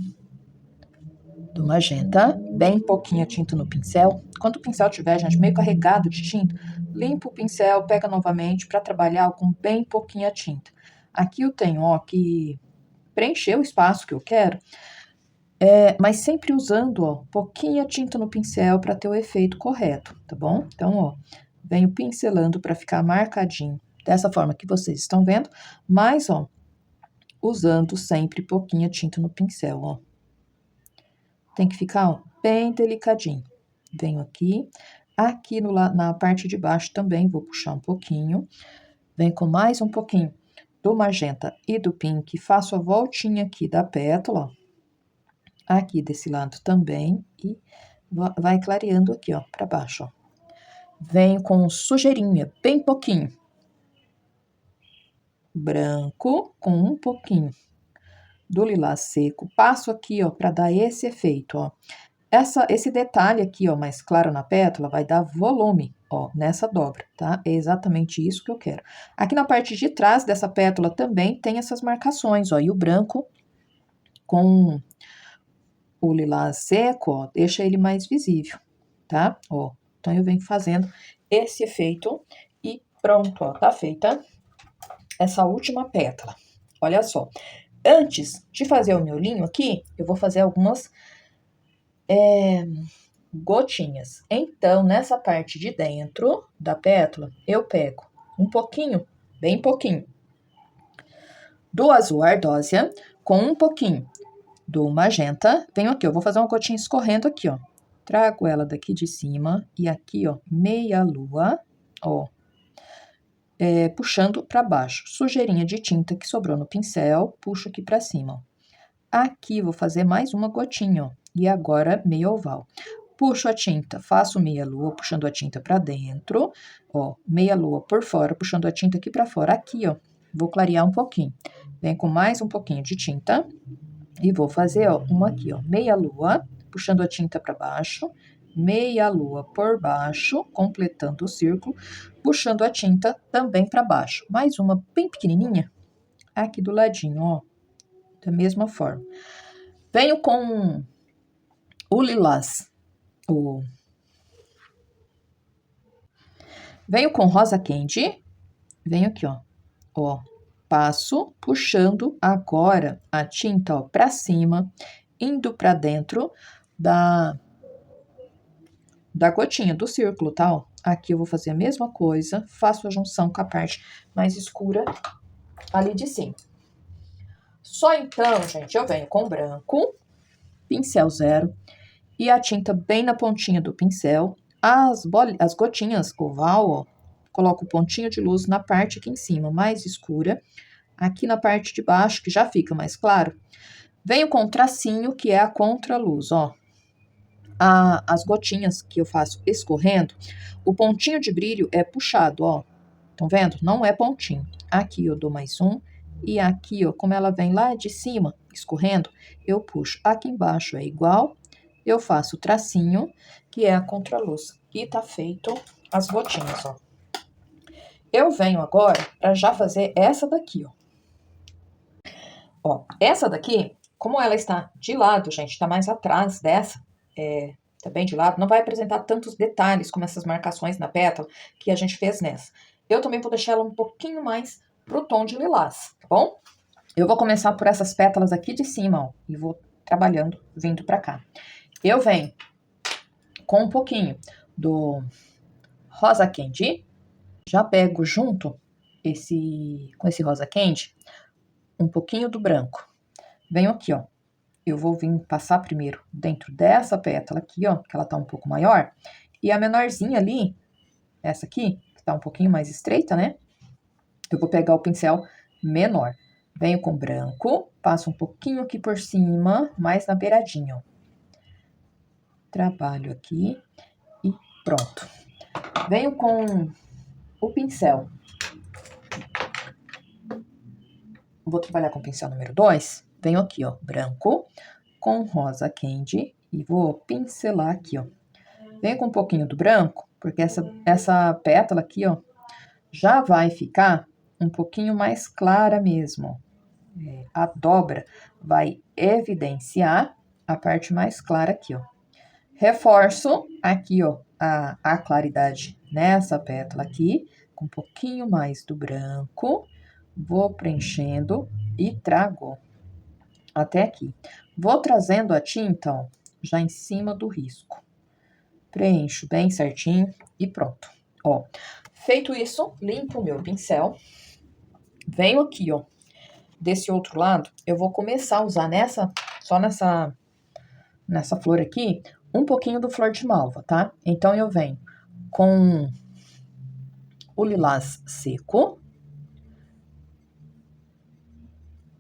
magenta, bem pouquinha tinta no pincel. Quando o pincel tiver, gente, meio carregado de tinta, limpa o pincel, pega novamente para trabalhar com bem pouquinha tinta. Aqui eu tenho, ó, que preencher o espaço que eu quero, mas sempre usando, ó, pouquinha tinta no pincel para ter o efeito correto, tá bom? Então, ó, venho pincelando para ficar marcadinho dessa forma que vocês estão vendo, mas, ó, usando sempre pouquinha tinta no pincel, ó. Tem que ficar, ó, bem delicadinho. Venho aqui, aqui na parte de baixo também vou puxar um pouquinho. Venho com mais um pouquinho do magenta e do pink, faço a voltinha aqui da pétala, ó. Aqui desse lado também, e vai clareando aqui, ó, pra baixo, ó. Venho com sujeirinha, bem pouquinho. Branco, com um pouquinho do lilás seco. Passo aqui, ó, pra dar esse efeito, ó. Esse detalhe aqui, ó, mais claro na pétala, vai dar volume, ó, nessa dobra, tá? É exatamente isso que eu quero. Aqui na parte de trás dessa pétala também tem essas marcações, ó, e o branco com o lilás seco, ó, deixa ele mais visível, tá? Ó, então eu venho fazendo esse efeito e pronto, ó, tá feita essa última pétala. Olha só, antes de fazer o meu linho aqui, eu vou fazer algumas gotinhas. Então, nessa parte de dentro da pétala, eu pego um pouquinho, bem pouquinho, do azul ardósia com um pouquinho do magenta. Venho aqui, eu vou fazer uma gotinha escorrendo aqui, ó. Trago ela daqui de cima e aqui, ó, meia lua, ó, puxando para baixo. Sujeirinha de tinta que sobrou no pincel, puxo aqui para cima, ó. Aqui vou fazer mais uma gotinha, ó, e agora meio oval. Puxo a tinta, faço meia lua, puxando a tinta para dentro, ó, meia lua por fora, puxando a tinta aqui para fora. Aqui, ó, vou clarear um pouquinho. Vem com mais um pouquinho de tinta e vou fazer, ó, uma aqui, ó, meia lua, puxando a tinta para baixo, meia lua por baixo, completando o círculo, puxando a tinta também para baixo. Mais uma bem pequenininha aqui do ladinho, ó, da mesma forma. Venho com o lilás, venho com rosa candy, venho aqui, ó, passo puxando agora a tinta, ó, para cima, indo para dentro da gotinha do círculo, tá? Ó. Aqui eu vou fazer a mesma coisa, faço a junção com a parte mais escura ali de cima. Só então, gente, eu venho com branco, pincel zero, e a tinta bem na pontinha do pincel. As gotinhas oval, ó, coloco o pontinho de luz na parte aqui em cima, mais escura. Aqui na parte de baixo, que já fica mais claro, venho com o tracinho, que é a contraluz, ó. As gotinhas que eu faço escorrendo, o pontinho de brilho é puxado, ó. Estão vendo? Não é pontinho. Aqui eu dou mais um. E aqui, ó, como ela vem lá de cima, escorrendo, eu puxo. Aqui embaixo é igual. Eu faço o tracinho, que é a contraluz. E tá feito as gotinhas, ó. Eu venho agora para já fazer essa daqui, ó. Ó, essa daqui, como ela está de lado, gente, está mais atrás dessa, tá bem de lado, não vai apresentar tantos detalhes como essas marcações na pétala que a gente fez nessa. Eu também vou deixar ela um pouquinho mais pro tom de lilás, tá bom? Eu vou começar por essas pétalas aqui de cima, ó, e vou trabalhando, vindo pra cá. Eu venho com um pouquinho do rosa candy, já pego junto com esse rosa candy, um pouquinho do branco. Venho aqui, ó. Eu vou vir passar primeiro dentro dessa pétala aqui, ó, que ela tá um pouco maior. E a menorzinha ali, essa aqui, que tá um pouquinho mais estreita, né? Eu vou pegar o pincel menor. Venho com branco, passo um pouquinho aqui por cima, mais na beiradinha, ó. Trabalho aqui e pronto. Venho com o pincel. Vou trabalhar com o pincel número 2. Venho aqui, ó, branco, com rosa candy e vou pincelar aqui, ó. Venho com um pouquinho do branco, porque essa pétala aqui, ó, já vai ficar um pouquinho mais clara mesmo. A dobra vai evidenciar a parte mais clara aqui, ó. Reforço aqui, ó, a claridade nessa pétala aqui, com um pouquinho mais do branco. Vou preenchendo e trago até aqui. Vou trazendo a tinta, ó, já em cima do risco. Preencho bem certinho e pronto. Ó, feito isso, limpo o meu pincel. Venho aqui, ó, desse outro lado, eu vou começar a usar só nessa flor aqui, um pouquinho do flor de malva, tá? Então, eu venho com o lilás seco.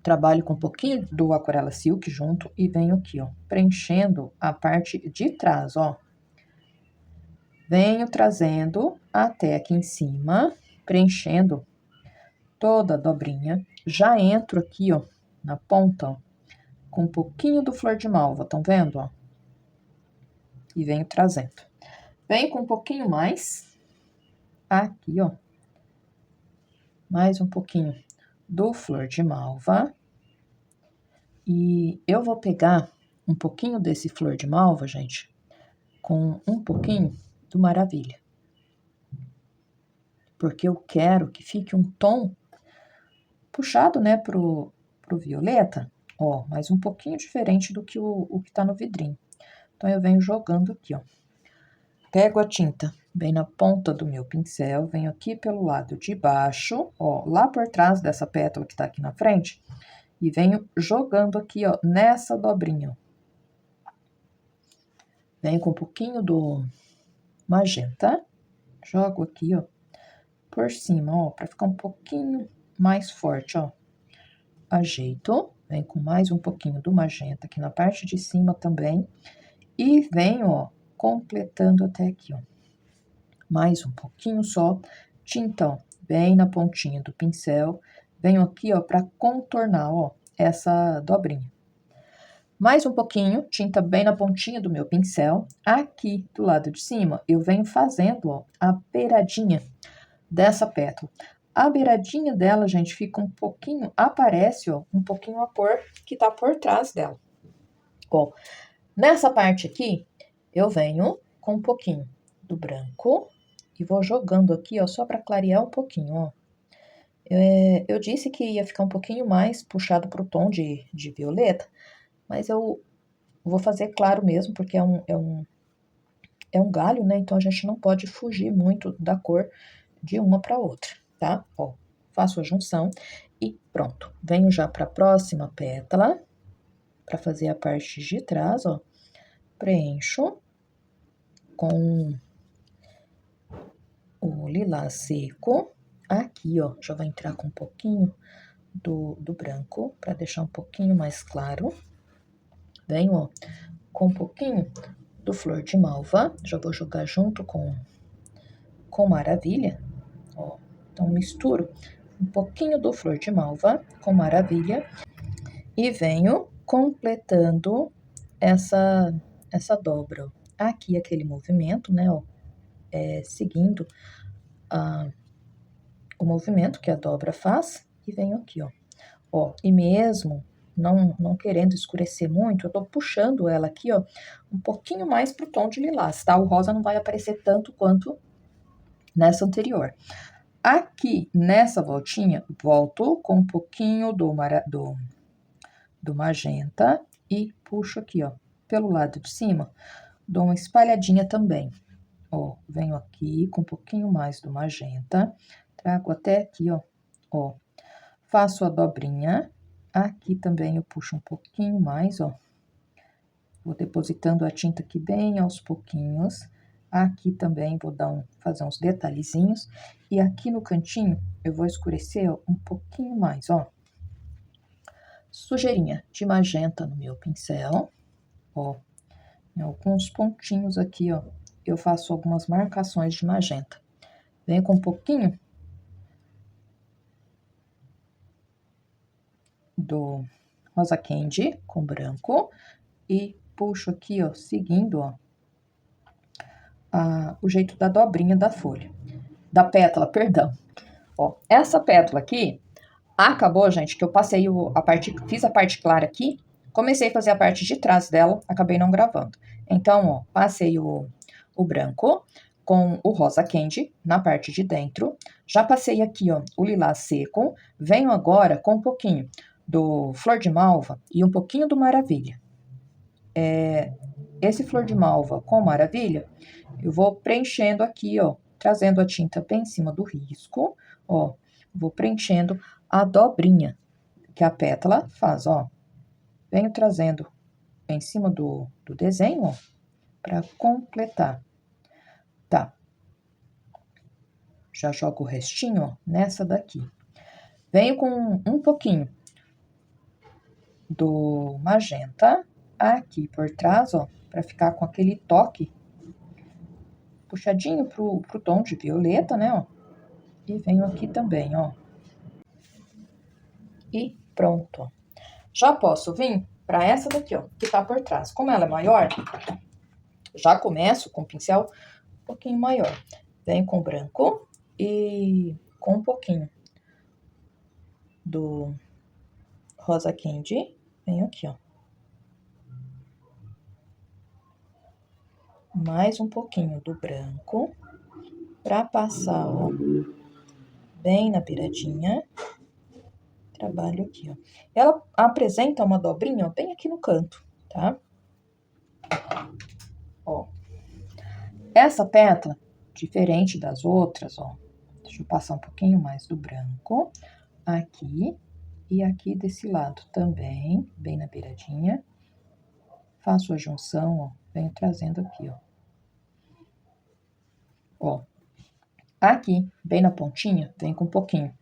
Trabalho com um pouquinho do Aquarela Silk junto e venho aqui, ó, preenchendo a parte de trás, ó. Venho trazendo até aqui em cima, preenchendo toda a dobrinha. Já entro aqui, ó, na ponta, ó, com um pouquinho do flor de malva, estão vendo, ó? E venho trazendo. Venho com um pouquinho mais, aqui, ó. Mais um pouquinho do flor de malva. E eu vou pegar um pouquinho desse flor de malva, gente, com um pouquinho do Maravilha. Porque eu quero que fique um tom puxado, né, pro violeta, ó, mas um pouquinho diferente do que o que tá no vidrinho. Então, eu venho jogando aqui, ó. Pego a tinta bem na ponta do meu pincel, venho aqui pelo lado de baixo, ó, lá por trás dessa pétala que tá aqui na frente, e venho jogando aqui, ó, nessa dobrinha. Venho com um pouquinho do magenta, jogo aqui, ó, por cima, ó, pra ficar um pouquinho mais forte, ó. Ajeito, venho com mais um pouquinho do magenta aqui na parte de cima também, e venho, ó, completando até aqui, ó. Mais um pouquinho só, tinta, ó, bem na pontinha do pincel, venho aqui, ó, pra contornar, ó, essa dobrinha. Mais um pouquinho, tinta bem na pontinha do meu pincel. Aqui do lado de cima, eu venho fazendo, ó, a beiradinha dessa pétala. A beiradinha dela, gente, fica um pouquinho, aparece, ó, um pouquinho a cor que tá por trás dela. Ó, nessa parte aqui, eu venho com um pouquinho do branco e vou jogando aqui, ó, só pra clarear um pouquinho, ó. Eu disse que ia ficar um pouquinho mais puxado pro tom de violeta, mas eu vou fazer claro mesmo, porque é um galho, né? Então, a gente não pode fugir muito da cor de uma para outra, tá? Ó, faço a junção e pronto. Venho já para a próxima pétala, para fazer a parte de trás, ó. Preencho com o lilás seco. Aqui, ó, já vai entrar com um pouquinho do branco, para deixar um pouquinho mais claro. Venho, ó, com um pouquinho do flor de malva, já vou jogar junto com Maravilha, ó. Então, misturo um pouquinho do flor de malva com Maravilha e venho completando essa dobra, ó. Aqui, aquele movimento, né, ó, seguindo o movimento que a dobra faz e venho aqui, ó. Ó, e mesmo não querendo escurecer muito, eu tô puxando ela aqui, ó, um pouquinho mais pro tom de lilás, tá? O rosa não vai aparecer tanto quanto nessa anterior. Aqui, nessa voltinha, volto com um pouquinho do magenta e puxo aqui, ó, pelo lado de cima, dou uma espalhadinha também. Ó, venho aqui com um pouquinho mais do magenta, trago até aqui, ó, faço a dobrinha. Aqui também eu puxo um pouquinho mais, ó. Vou depositando a tinta aqui bem aos pouquinhos. Aqui também vou fazer uns detalhezinhos. E aqui no cantinho eu vou escurecer, ó, um pouquinho mais, ó. Sujeirinha de magenta no meu pincel, ó. Em alguns pontinhos aqui, ó, eu faço algumas marcações de magenta. Venho com um pouquinho do rosa candy com branco e puxo aqui, ó, seguindo, ó, o jeito da dobrinha da folha, da pétala, perdão. Ó, essa pétala aqui, acabou, gente, que eu passei fiz a parte clara aqui, comecei a fazer a parte de trás dela, acabei não gravando. Então, ó, passei o branco com o rosa candy na parte de dentro. Já passei aqui, ó, o lilás seco. Venho agora com um pouquinho do flor de malva e um pouquinho do maravilha. Esse flor de malva com maravilha, eu vou preenchendo aqui, ó, trazendo a tinta bem em cima do risco, ó, vou preenchendo a dobrinha que a pétala faz, ó. Venho trazendo em cima do desenho, ó, para completar. Tá. Já jogo o restinho, ó, nessa daqui. Venho com um pouquinho do magenta aqui por trás, ó, para ficar com aquele toque puxadinho pro tom de violeta, né, ó. E venho aqui também, ó. E pronto. Já posso vir para essa daqui, ó, que tá por trás. Como ela é maior, já começo com o pincel um pouquinho maior. Venho com branco e com um pouquinho do rosa candy. Venho aqui, ó. Mais um pouquinho do branco para passar, ó, bem na beiradinha. Trabalho aqui, ó. Ela apresenta uma dobrinha, ó, bem aqui no canto, tá? Ó. Essa pétala, diferente das outras, ó. Deixa eu passar um pouquinho mais do branco aqui e aqui desse lado também, bem na beiradinha. Faço a junção, ó, venho trazendo aqui, ó. Ó. Aqui, bem na pontinha, vem com um pouquinho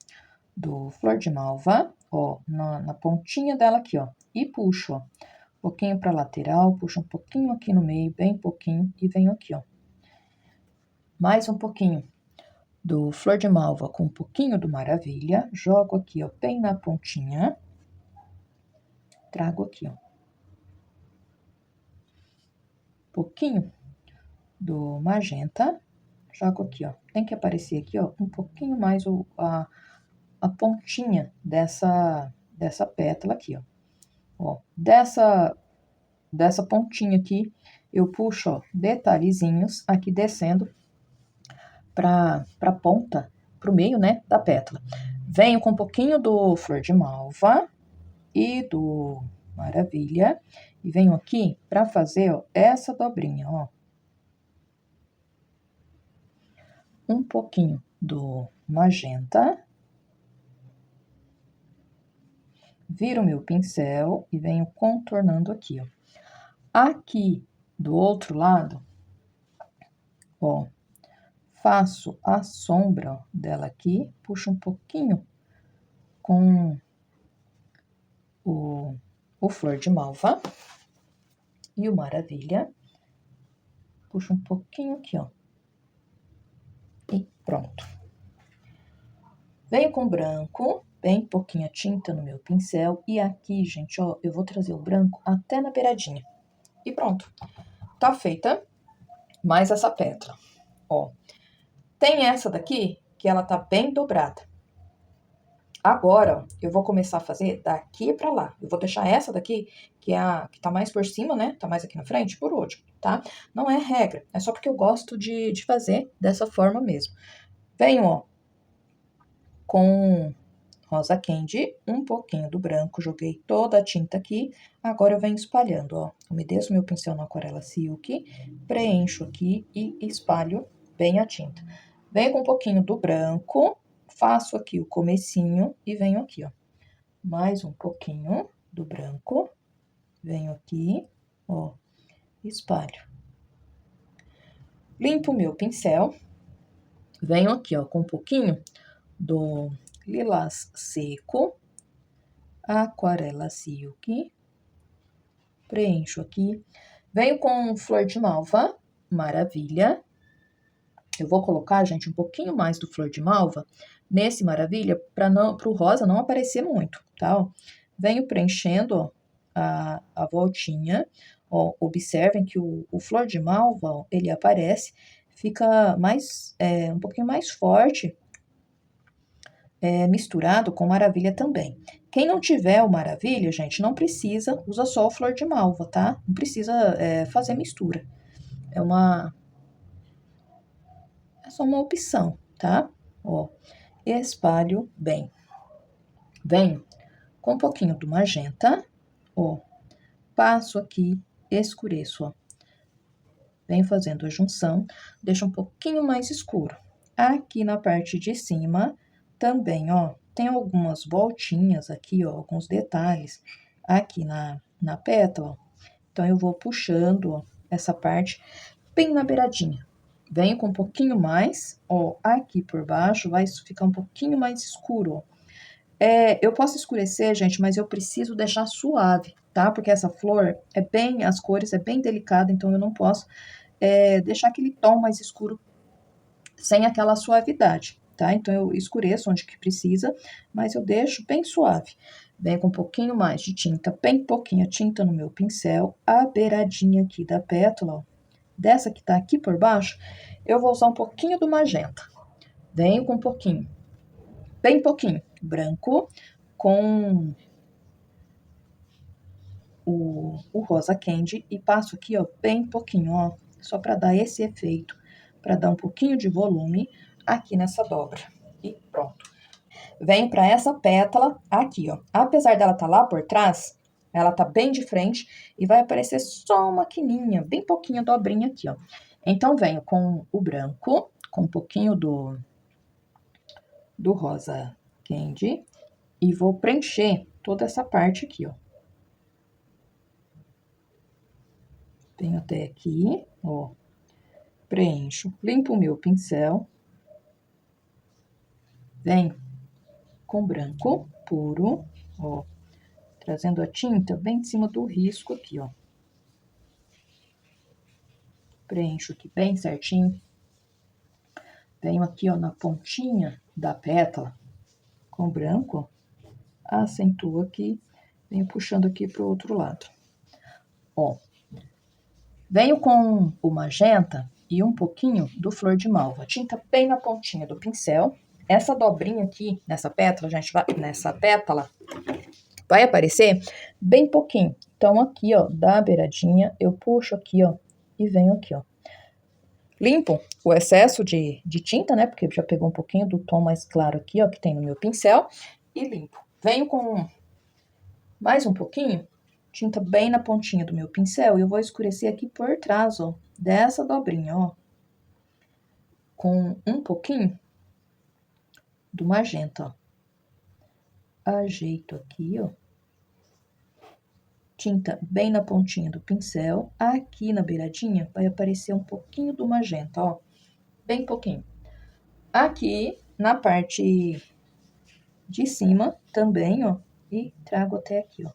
do flor de malva, ó, na pontinha dela aqui, ó, e puxo, ó, um pouquinho pra lateral, puxo um pouquinho aqui no meio, bem pouquinho, e venho aqui, ó. Mais um pouquinho do flor de malva com um pouquinho do maravilha, jogo aqui, ó, bem na pontinha, trago aqui, ó. Pouquinho do magenta, jogo aqui, ó. Tem que aparecer aqui, ó, um pouquinho mais a pontinha dessa pétala aqui, ó. Ó, dessa pontinha aqui, eu puxo, ó, detalhezinhos aqui descendo pra ponta, pro meio, né, da pétala. Venho com um pouquinho do flor de malva e do maravilha e venho aqui pra fazer, ó, essa dobrinha, ó. Um pouquinho do magenta. Viro meu pincel e venho contornando aqui, ó. Aqui do outro lado, ó, faço a sombra dela aqui, puxo um pouquinho com o flor de malva e o maravilha. Puxo um pouquinho aqui, ó. E pronto. Venho com branco, bem pouquinha tinta no meu pincel. E aqui, gente, ó, eu vou trazer o branco até na beiradinha. E pronto. Tá feita mais essa pétala, ó. Tem essa daqui, que ela tá bem dobrada. Agora, ó, eu vou começar a fazer daqui pra lá. Eu vou deixar essa daqui, que é a que tá mais por cima, né? Tá mais aqui na frente, por último, tá? Não é regra, é só porque eu gosto de fazer dessa forma mesmo. Venho, ó, com rosa candy, um pouquinho do branco, joguei toda a tinta aqui. Agora eu venho espalhando, ó. Umedeço meu pincel na aquarela silk, preencho aqui e espalho bem a tinta. Venho com um pouquinho do branco, faço aqui o comecinho e venho aqui, ó. Mais um pouquinho do branco, venho aqui, ó, espalho. Limpo o meu pincel, venho aqui, ó, com um pouquinho do lilás seco, aquarela silk, preencho aqui, venho com flor de malva, maravilha. Eu vou colocar, gente, um pouquinho mais do flor de malva nesse maravilha para o rosa não aparecer muito, tá? Ó, venho preenchendo, ó, a voltinha. Ó, observem que o flor de malva, ó, ele aparece, fica mais um pouquinho mais forte misturado com Maravilha também. Quem não tiver o Maravilha, gente, não precisa, usa só o Flor de Malva, tá? Não precisa fazer mistura. É só uma opção, tá? Ó, espalho bem. Venho com um pouquinho do magenta, ó, passo aqui, escureço, ó. Venho fazendo a junção, deixa um pouquinho mais escuro. Aqui na parte de cima, também, ó, tem algumas voltinhas aqui, ó, alguns detalhes aqui na pétala. Então, eu vou puxando, ó, essa parte bem na beiradinha. Venho com um pouquinho mais, ó, aqui por baixo vai ficar um pouquinho mais escuro, ó. Eu posso escurecer, gente, mas eu preciso deixar suave, tá? Porque essa flor as cores é bem delicada, então eu não posso deixar aquele tom mais escuro sem aquela suavidade, tá? Então eu escureço onde que precisa, mas eu deixo bem suave. Venho com um pouquinho mais de tinta, bem pouquinha tinta no meu pincel, a beiradinha aqui da pétala, ó, dessa que tá aqui por baixo, eu vou usar um pouquinho do magenta. Venho com um pouquinho, bem pouquinho, branco, com o rosa candy e passo aqui, ó, bem pouquinho, ó, só para dar esse efeito, para dar um pouquinho de volume aqui nessa dobra. E pronto. Venho para essa pétala aqui, ó. Apesar dela tá lá por trás, ela tá bem de frente e vai aparecer só uma quininha, bem pouquinho dobrinha aqui, ó. Então, venho com o branco, com um pouquinho do rosa candy e vou preencher toda essa parte aqui, ó. Venho até aqui, ó, preencho, limpo o meu pincel, venho com branco puro, ó, trazendo a tinta bem em cima do risco aqui, ó. Preencho aqui bem certinho. Venho aqui, ó, na pontinha da pétala com branco, acentuo aqui, venho puxando aqui pro outro lado. Ó, venho com o magenta e um pouquinho do Flor de Malva, tinta bem na pontinha do pincel. Essa dobrinha aqui, nessa pétala, nessa pétala, vai aparecer bem pouquinho. Então, aqui, ó, da beiradinha, eu puxo aqui, ó, e venho aqui, ó. Limpo o excesso de tinta, né, porque já pegou um pouquinho do tom mais claro aqui, ó, que tem no meu pincel, e limpo. Venho com mais um pouquinho, tinta bem na pontinha do meu pincel, e eu vou escurecer aqui por trás, ó, dessa dobrinha, ó, com um pouquinho do magenta, ó. Ajeito aqui, ó. Tinta bem na pontinha do pincel. Aqui na beiradinha vai aparecer um pouquinho do magenta, ó. Bem pouquinho. Aqui na parte de cima também, ó. E trago até aqui, ó.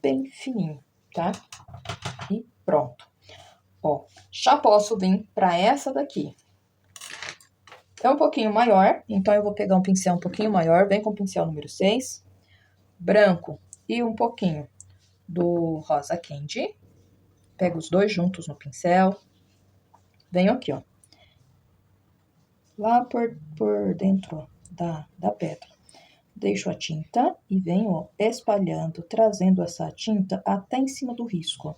Bem fininho, tá? E pronto. Ó, já posso vir pra essa daqui. É um pouquinho maior, então eu vou pegar um pincel um pouquinho maior. Vem com o pincel número 6. Branco e um pouquinho do rosa candy. Pego os dois juntos no pincel. Venho aqui, ó. Lá por dentro da pétala. Deixo a tinta e venho, ó, espalhando, trazendo essa tinta até em cima do risco, ó.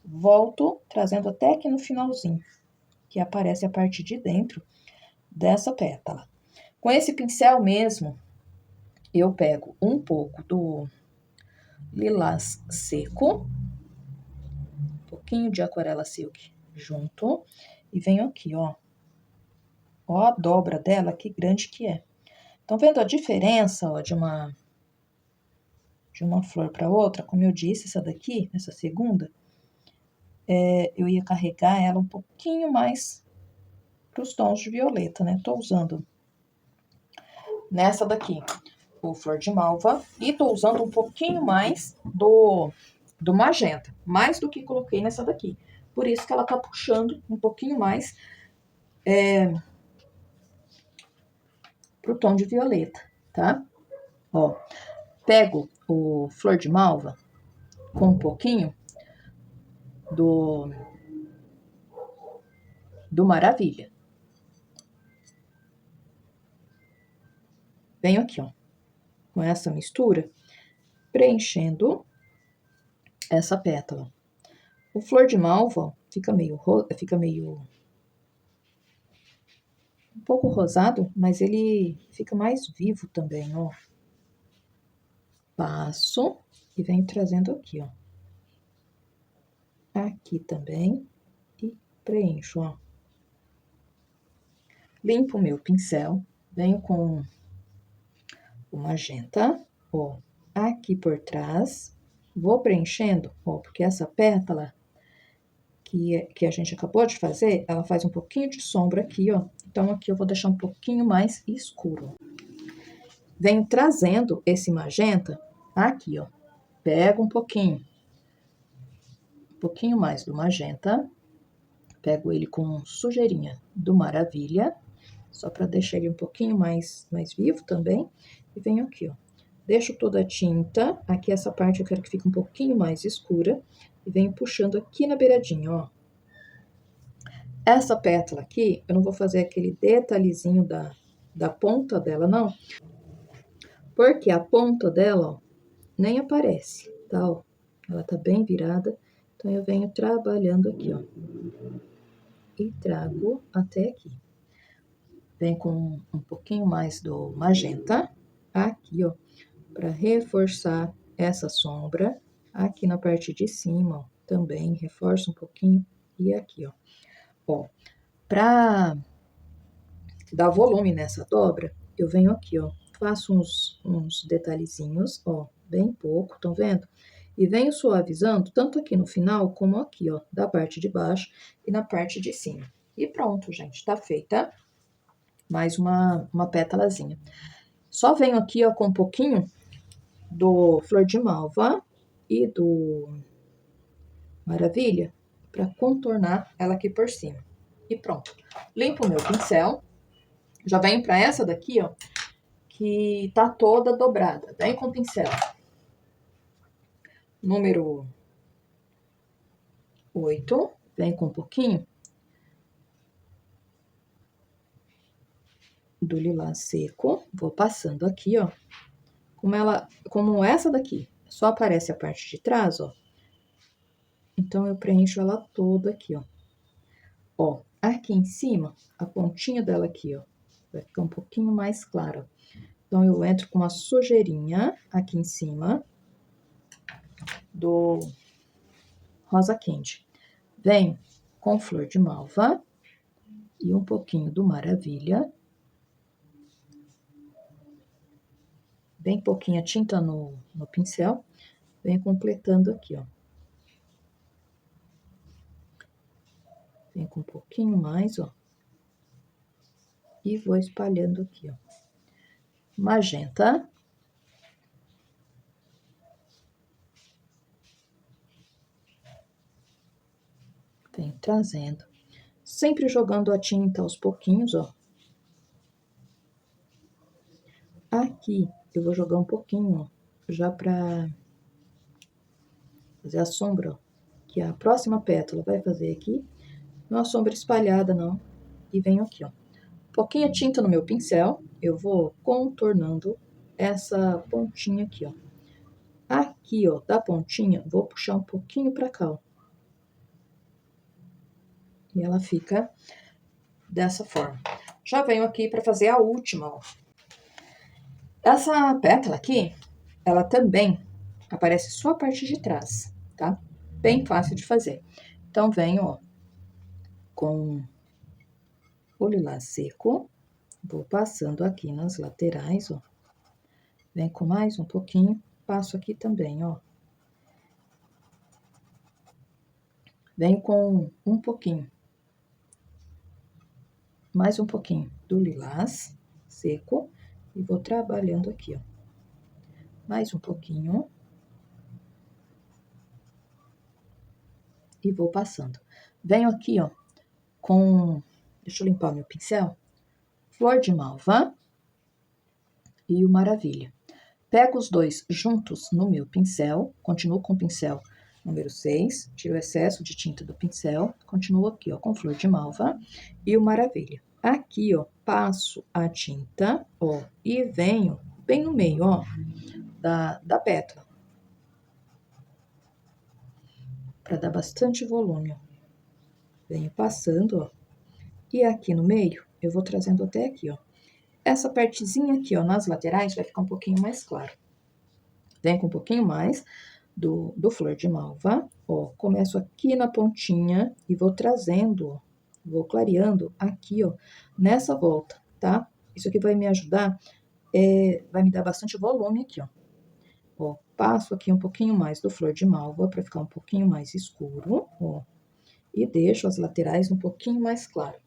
Volto, trazendo até aqui no finalzinho, que aparece a parte de dentro dessa pétala. Com esse pincel mesmo, eu pego um pouco do lilás seco, um pouquinho de aquarela silk junto, e venho aqui, ó. Ó a dobra dela, que grande que é. Estão vendo a diferença, ó, de uma flor para outra? Como eu disse, essa daqui, essa segunda, eu ia carregar ela um pouquinho mais para os tons de violeta, né? Tô usando nessa daqui o Flor de Malva e tô usando um pouquinho mais do magenta, mais do que coloquei nessa daqui. Por isso que ela tá puxando um pouquinho mais pro tom de violeta, tá? Ó, pego o Flor de Malva com um pouquinho do, do, Maravilha. venho aqui, ó, com essa mistura, preenchendo essa pétala. O flor de malva, ó, fica meio um pouco rosado, mas ele fica mais vivo também, ó. Passo e venho trazendo aqui, ó. Aqui também e preencho, ó. Limpo o meu pincel, venho com o magenta, ó, aqui por trás, vou preenchendo, ó, porque essa pétala que a gente acabou de fazer, ela faz um pouquinho de sombra aqui, ó. Então, aqui eu vou deixar um pouquinho mais escuro. Venho trazendo esse magenta aqui, ó. Pego um pouquinho mais do magenta, pego ele com sujeirinha do Maravilha, só para deixar ele um pouquinho mais vivo também, e venho aqui, ó. Deixo toda a tinta, aqui essa parte eu quero que fique um pouquinho mais escura, e venho puxando aqui na beiradinha, ó. Essa pétala aqui, eu não vou fazer aquele detalhezinho da ponta dela, não, porque a ponta dela, ó, nem aparece, tá, ó. Ela tá bem virada, então eu venho trabalhando aqui, ó, e trago até aqui. Vem com um pouquinho mais do magenta, aqui, ó, para reforçar essa sombra. Aqui na parte de cima, ó, também reforça um pouquinho, e aqui, ó. Ó, pra dar volume nessa dobra, eu venho aqui, ó, faço uns detalhezinhos, ó, bem pouco, estão vendo? E venho suavizando, tanto aqui no final, como aqui, ó, da parte de baixo e na parte de cima. E pronto, gente, tá feita mais uma pétalazinha. Só venho aqui, ó, com um pouquinho do flor de malva e do Maravilha para contornar ela aqui por cima. E pronto. Limpo o meu pincel. Já venho para essa daqui, ó, que tá toda dobrada. Venho com o pincel número 8, venho com um pouquinho do lilás seco, vou passando aqui, ó. Como essa daqui só aparece a parte de trás, ó. Então, eu preencho ela toda aqui, ó. Ó, aqui em cima, a pontinha dela aqui, ó, vai ficar um pouquinho mais clara. Então, eu entro com uma sujeirinha aqui em cima do rosa quente. Venho com flor de malva e um pouquinho do Maravilha. Bem pouquinha tinta no pincel. Venho completando aqui, ó. Venho com um pouquinho mais, ó. E vou espalhando aqui, ó. Magenta. Venho trazendo. Sempre jogando a tinta aos pouquinhos, ó. Aqui, eu vou jogar um pouquinho, ó, já pra fazer a sombra, ó, que a próxima pétala vai fazer aqui. Não é uma sombra espalhada, não. E venho aqui, ó. Pouquinha tinta no meu pincel, eu vou contornando essa pontinha aqui, ó. Aqui, ó, da pontinha, vou puxar um pouquinho pra cá, ó. E ela fica dessa forma. Já venho aqui pra fazer a última, ó. Essa pétala aqui, ela também aparece só a parte de trás, tá? Bem fácil de fazer. Então, venho, ó, com o lilás seco, vou passando aqui nas laterais, ó. Vem com mais um pouquinho, passo aqui também, ó. Venho com um pouquinho, mais um pouquinho do lilás seco e vou trabalhando aqui, ó. Mais um pouquinho. E vou passando. Venho aqui, ó, com... Deixa eu limpar meu pincel. Flor de malva e o Maravilha. Pego os dois juntos no meu pincel, continuo com o pincel número 6, tiro o excesso de tinta do pincel, continuo aqui, ó, com flor de malva e o Maravilha. Aqui, ó, passo a tinta, ó, e venho bem no meio, ó, da pétala. Pra dar bastante volume, ó. Venho passando, ó. E aqui no meio, eu vou trazendo até aqui, ó. Essa partezinha aqui, ó, nas laterais, vai ficar um pouquinho mais claro. Vem com um pouquinho mais do flor de malva, ó. Começo aqui na pontinha e vou trazendo, ó. Vou clareando aqui, ó, nessa volta, tá? Isso aqui vai me ajudar, vai me dar bastante volume aqui, ó. Ó, passo aqui um pouquinho mais do flor de malva para ficar um pouquinho mais escuro, ó. E deixo as laterais um pouquinho mais claro.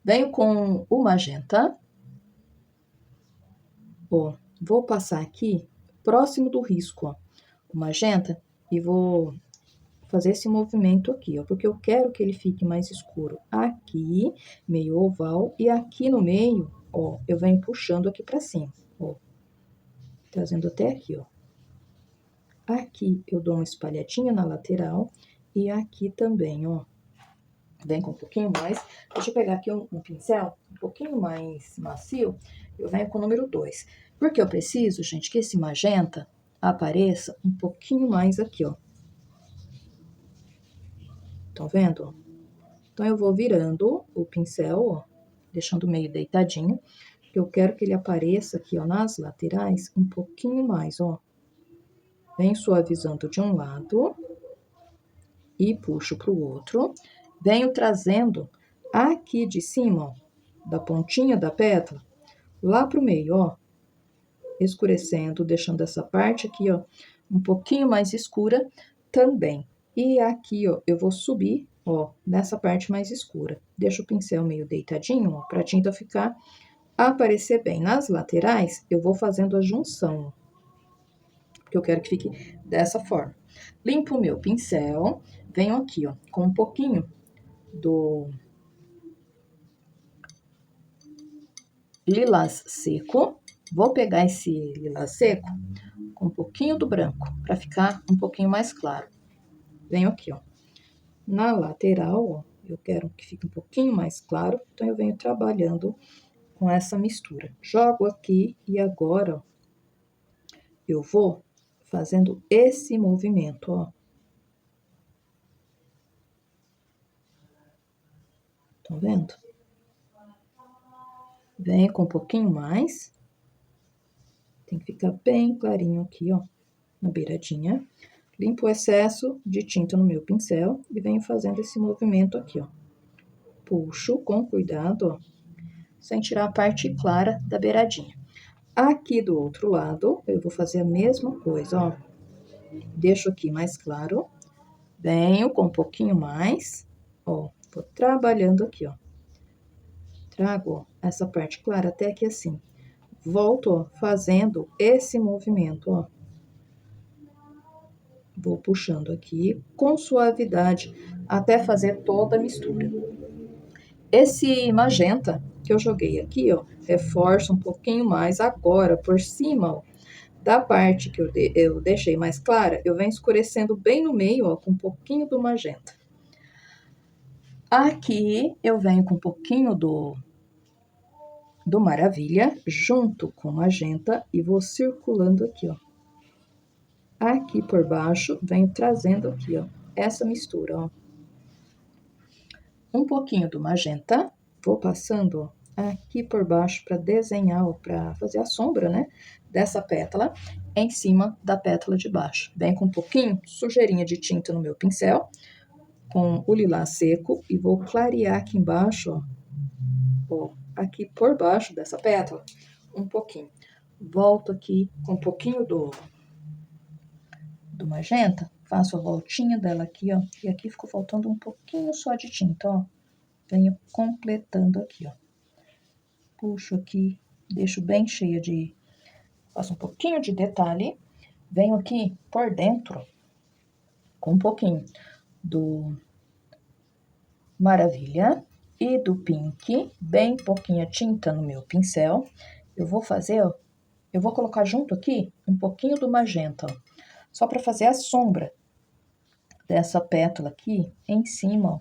Venho com o magenta, ó, vou passar aqui próximo do risco, ó, o magenta, e vou fazer esse movimento aqui, ó, porque eu quero que ele fique mais escuro aqui, meio oval, e aqui no meio, ó, eu venho puxando aqui pra cima, ó, trazendo até aqui, ó. Aqui eu dou uma espalhadinha na lateral e aqui também, ó. Vem com um pouquinho mais. Deixa eu pegar aqui um pincel um pouquinho mais macio. Eu venho com o número 2. Porque eu preciso, gente, que esse magenta apareça um pouquinho mais aqui, ó. Estão vendo? Então, eu vou virando o pincel, ó, deixando meio deitadinho. Eu quero que ele apareça aqui, ó, nas laterais um pouquinho mais, ó. Venho suavizando de um lado e puxo pro outro. Venho trazendo aqui de cima, ó, da pontinha da pétala, lá pro meio, ó, escurecendo, deixando essa parte aqui, ó, um pouquinho mais escura também. E aqui, ó, eu vou subir, ó, nessa parte mais escura. Deixo o pincel meio deitadinho, ó, pra tinta ficar, aparecer bem. Nas laterais, eu vou fazendo a junção, ó, porque eu quero que fique dessa forma. Limpo o meu pincel, venho aqui, ó, com um pouquinho do lilás seco. Vou pegar esse lilás seco com um pouquinho do branco, para ficar um pouquinho mais claro. Venho aqui, ó. Na lateral, ó, eu quero que fique um pouquinho mais claro, então eu venho trabalhando com essa mistura. Jogo aqui e agora, ó, eu vou fazendo esse movimento, ó. Estão vendo? Venho com um pouquinho mais. Tem que ficar bem clarinho aqui, ó, na beiradinha. Limpo o excesso de tinta no meu pincel e venho fazendo esse movimento aqui, ó. Puxo com cuidado, ó, sem tirar a parte clara da beiradinha. Aqui do outro lado, eu vou fazer a mesma coisa, ó. Deixo aqui mais claro. Venho com um pouquinho mais, ó. Vou trabalhando aqui, ó. Trago, ó, essa parte clara até aqui assim. Volto, ó, fazendo esse movimento, ó. Vou puxando aqui com suavidade até fazer toda a mistura. Esse magenta que eu joguei aqui, ó, reforça um pouquinho mais agora por cima, ó, da parte que eu deixei mais clara, eu venho escurecendo bem no meio, ó, com um pouquinho do magenta. Aqui eu venho com um pouquinho do Maravilha, junto com o magenta, e vou circulando aqui, ó. Aqui por baixo, venho trazendo aqui, ó, essa mistura, ó. Um pouquinho do magenta, vou passando, ó, aqui por baixo para desenhar, para fazer a sombra, né, dessa pétala em cima da pétala de baixo. Vem com um pouquinho, sujeirinha de tinta no meu pincel, com o lilás seco, e vou clarear aqui embaixo, ó, aqui por baixo dessa pétala, um pouquinho. Volto aqui com um pouquinho do magenta, faço a voltinha dela aqui, ó, e aqui ficou faltando um pouquinho só de tinta, ó. Venho completando aqui, ó. Puxo aqui, deixo bem cheia de... Faço um pouquinho de detalhe. Venho aqui por dentro, com um pouquinho do Maravilha e do Pink, bem pouquinha tinta no meu pincel. Eu vou fazer, ó, eu vou colocar junto aqui um pouquinho do magenta, ó, só para fazer a sombra dessa pétala aqui em cima, ó,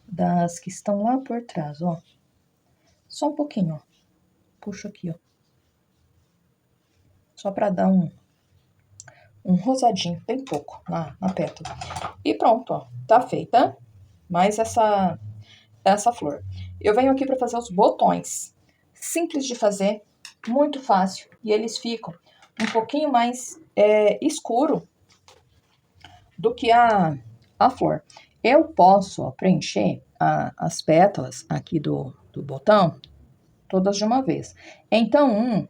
das que estão lá por trás, ó. Só um pouquinho, ó. Puxo aqui, ó. Só pra dar um rosadinho, bem pouco, na pétala. E pronto, ó. Tá feita mais essa flor. Eu venho aqui pra fazer os botões. Simples de fazer, muito fácil. E eles ficam um pouquinho mais escuro do que a flor. Eu posso, ó, preencher as pétalas aqui do botão todas de uma vez. Então,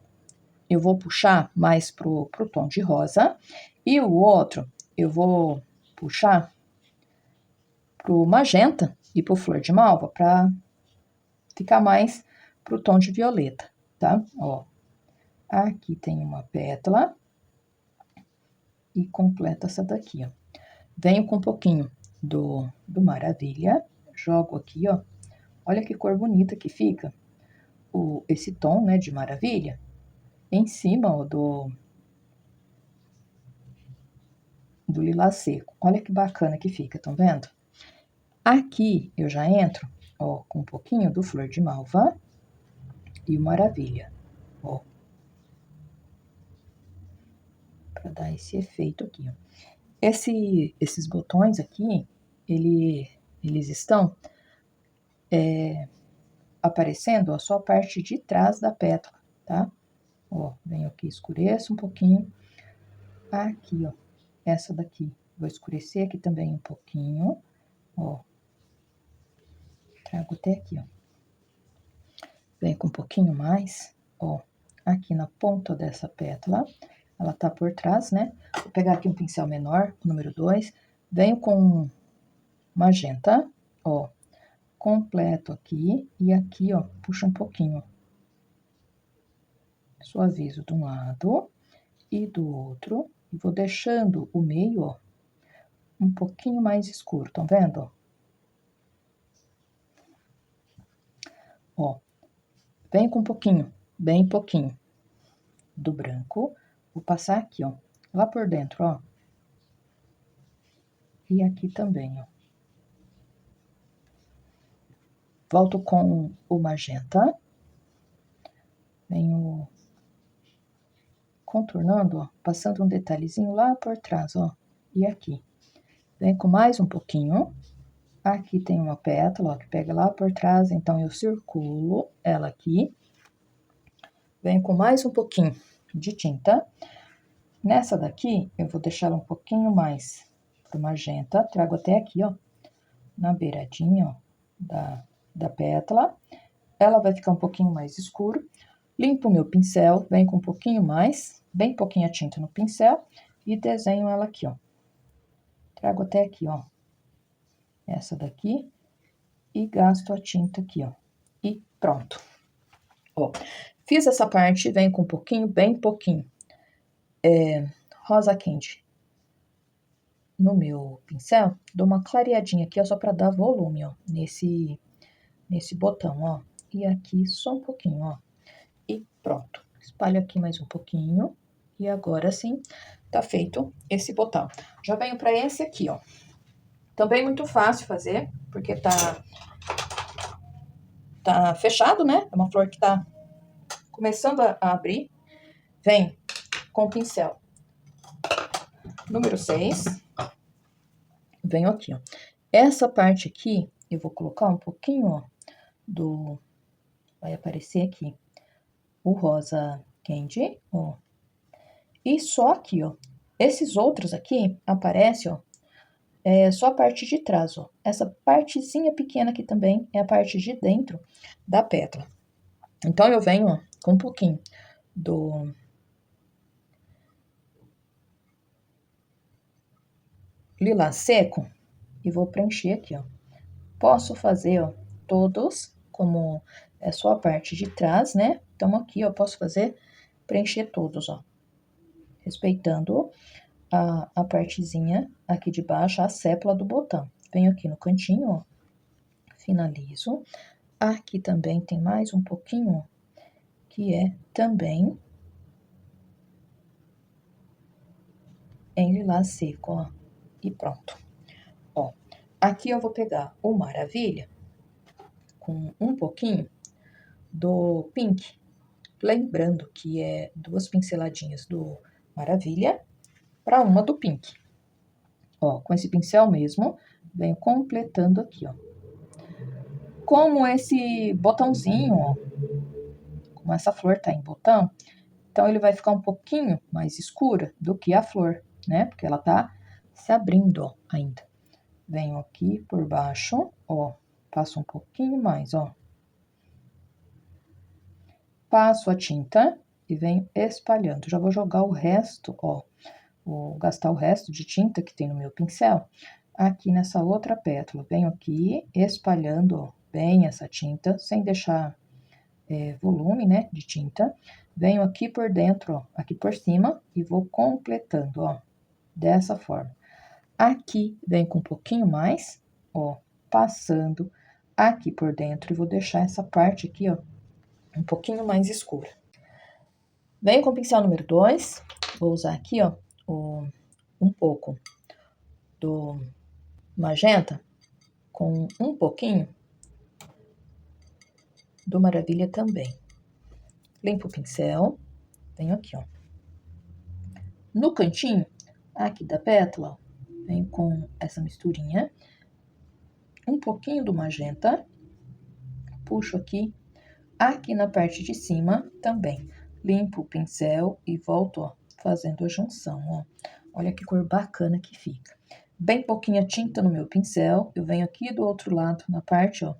eu vou puxar mais pro tom de rosa e o outro eu vou puxar pro magenta e pro flor de malva para ficar mais pro tom de violeta, tá? Ó, aqui tem uma pétala e completa essa daqui, ó. Venho com um pouquinho do Maravilha, jogo aqui, ó. Olha que cor bonita que fica esse tom, né, de Maravilha, em cima, ó, do lilás seco. Olha que bacana que fica, estão vendo? Aqui eu já entro, ó, com um pouquinho do Flor de Malva e o Maravilha, ó. Pra dar esse efeito aqui, ó. Esses botões aqui, eles estão aparecendo, ó, só a parte de trás da pétala, tá? Ó, venho aqui, escureço um pouquinho. Aqui, ó, essa daqui. Vou escurecer aqui também um pouquinho, ó. Trago até aqui, ó. Venho com um pouquinho mais, ó, aqui na ponta dessa pétala. Ela tá por trás, né? Vou pegar aqui um pincel menor, o número 2. Venho com magenta, ó, completo aqui. E aqui, ó, puxo um pouquinho. Suavizo de um lado e do outro. E vou deixando o meio, ó, um pouquinho mais escuro, estão vendo? Ó, venho com um pouquinho, bem pouquinho do branco. Vou passar aqui, ó, lá por dentro, ó. E aqui também, ó. Volto com o magenta. Venho contornando, ó, passando um detalhezinho lá por trás, ó. E aqui. Venho com mais um pouquinho. Aqui tem uma pétala, ó, que pega lá por trás, então eu circulo ela aqui. Venho com mais um pouquinho de tinta. Nessa daqui, eu vou deixar ela um pouquinho mais pro magenta. Trago até aqui, ó, na beiradinha, ó, da pétala. Ela vai ficar um pouquinho mais escuro. Limpo o meu pincel, venho com um pouquinho mais, bem pouquinha tinta no pincel, e desenho ela aqui, ó. Trago até aqui, ó, essa daqui, e gasto a tinta aqui, ó. E pronto. Ó, fiz essa parte, venho com um pouquinho, bem pouquinho, rosa quente no meu pincel, dou uma clareadinha aqui, ó, só pra dar volume, ó, nesse botão, ó. E aqui só um pouquinho, ó. E pronto. Espalho aqui mais um pouquinho. E agora sim, tá feito esse botão. Já venho pra esse aqui, ó. Também muito fácil fazer, porque tá fechado, né? É uma flor que tá começando a abrir. Vem com o pincel número 6. Venho aqui, ó. Essa parte aqui, eu vou colocar um pouquinho, ó, vai aparecer aqui, o rosa candy, ó. E só aqui, ó. Esses outros aqui aparecem, ó, só a parte de trás, ó. Essa partezinha pequena aqui também é a parte de dentro da pétala. Então, eu venho, ó, com um pouquinho do lilás seco e vou preencher aqui, ó. Posso fazer, ó, todos, como é só a parte de trás, né? Então, aqui, ó, posso fazer, preencher todos, ó. Respeitando a partezinha aqui de baixo, a sépala do botão. Venho aqui no cantinho, ó, finalizo. Aqui também tem mais um pouquinho, ó, que é também em lilás seco, ó. E pronto. Ó, aqui eu vou pegar o Maravilha com um pouquinho do Pink. Lembrando que é 2 pinceladinhas do Maravilha para uma do Pink. Ó, com esse pincel mesmo, venho completando aqui, ó. Como esse botãozinho, ó, como essa flor tá em botão, então ele vai ficar um pouquinho mais escura do que a flor, né? Porque ela tá se abrindo, ó, ainda. Venho aqui por baixo, ó, passo um pouquinho mais, ó. Passo a tinta e venho espalhando. Já vou jogar o resto, ó, vou gastar o resto de tinta que tem no meu pincel aqui nessa outra pétala. Venho aqui espalhando, ó, bem essa tinta, sem deixar volume, né, de tinta. Venho aqui por dentro, ó, aqui por cima e vou completando, ó, dessa forma. Aqui venho com um pouquinho mais, ó, passando aqui por dentro e vou deixar essa parte aqui, ó, um pouquinho mais escura. Venho com o pincel número 2, vou usar aqui, ó, um pouco do magenta com um pouquinho do Maravilha também. Limpo o pincel, venho aqui, ó. No cantinho, aqui da pétala, ó, venho com essa misturinha, um pouquinho do magenta, puxo aqui, aqui na parte de cima também. Limpo o pincel e volto, ó, fazendo a junção, ó. Olha que cor bacana que fica. Bem pouquinha tinta no meu pincel, eu venho aqui do outro lado, na parte, ó,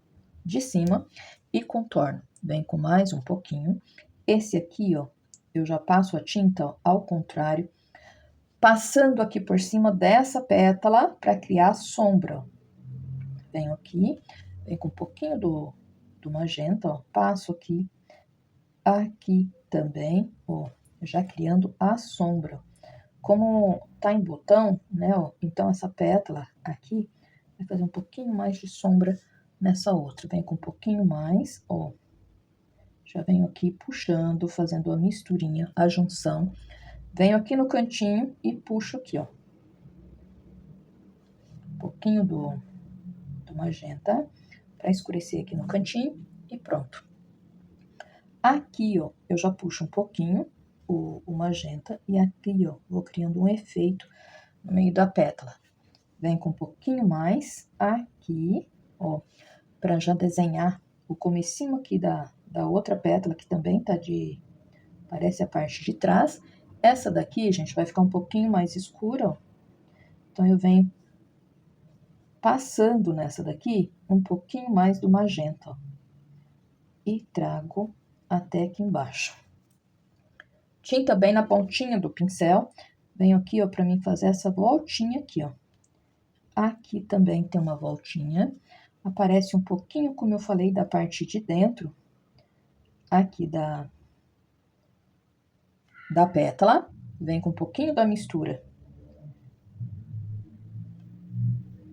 de cima, e contorno. Venho com mais um pouquinho. Esse aqui, ó, eu já passo a tinta, ó, ao contrário, passando aqui por cima dessa pétala para criar a sombra, ó. Venho aqui, venho com um pouquinho do magenta, ó, passo aqui também, ó, já criando a sombra. Como tá em botão, né, ó, então essa pétala aqui vai fazer um pouquinho mais de sombra nessa outra. Venho com um pouquinho mais, ó, já venho aqui puxando, fazendo a misturinha, a junção. Venho aqui no cantinho e puxo aqui, ó, um pouquinho do magenta para escurecer aqui no cantinho e pronto. Aqui, ó, eu já puxo um pouquinho o magenta e aqui, ó, vou criando um efeito no meio da pétala. Venho com um pouquinho mais aqui, ó, para já desenhar o comecinho aqui da outra pétala, que também tá parece a parte de trás. Essa daqui, gente, vai ficar um pouquinho mais escura, ó. Então, eu venho passando nessa daqui um pouquinho mais do magenta, ó, e trago até aqui embaixo. Tinta bem na pontinha do pincel. Venho aqui, ó, para mim fazer essa voltinha aqui, ó. Aqui também tem uma voltinha. Aparece um pouquinho, como eu falei, da parte de dentro, aqui da pétala. Vem com um pouquinho da mistura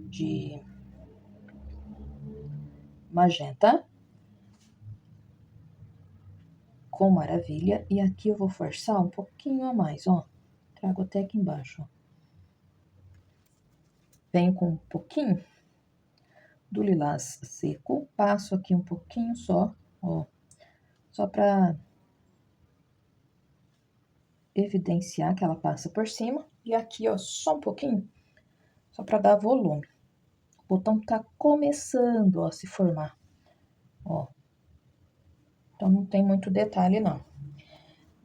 de magenta com Maravilha. E aqui eu vou forçar um pouquinho a mais, ó. Trago até aqui embaixo, ó. Venho com um pouquinho do lilás seco. Passo aqui um pouquinho só, ó. Só pra evidenciar que ela passa por cima. E aqui, ó, só um pouquinho, só pra dar volume. O botão tá começando, ó, a se formar, ó. Então, não tem muito detalhe, não.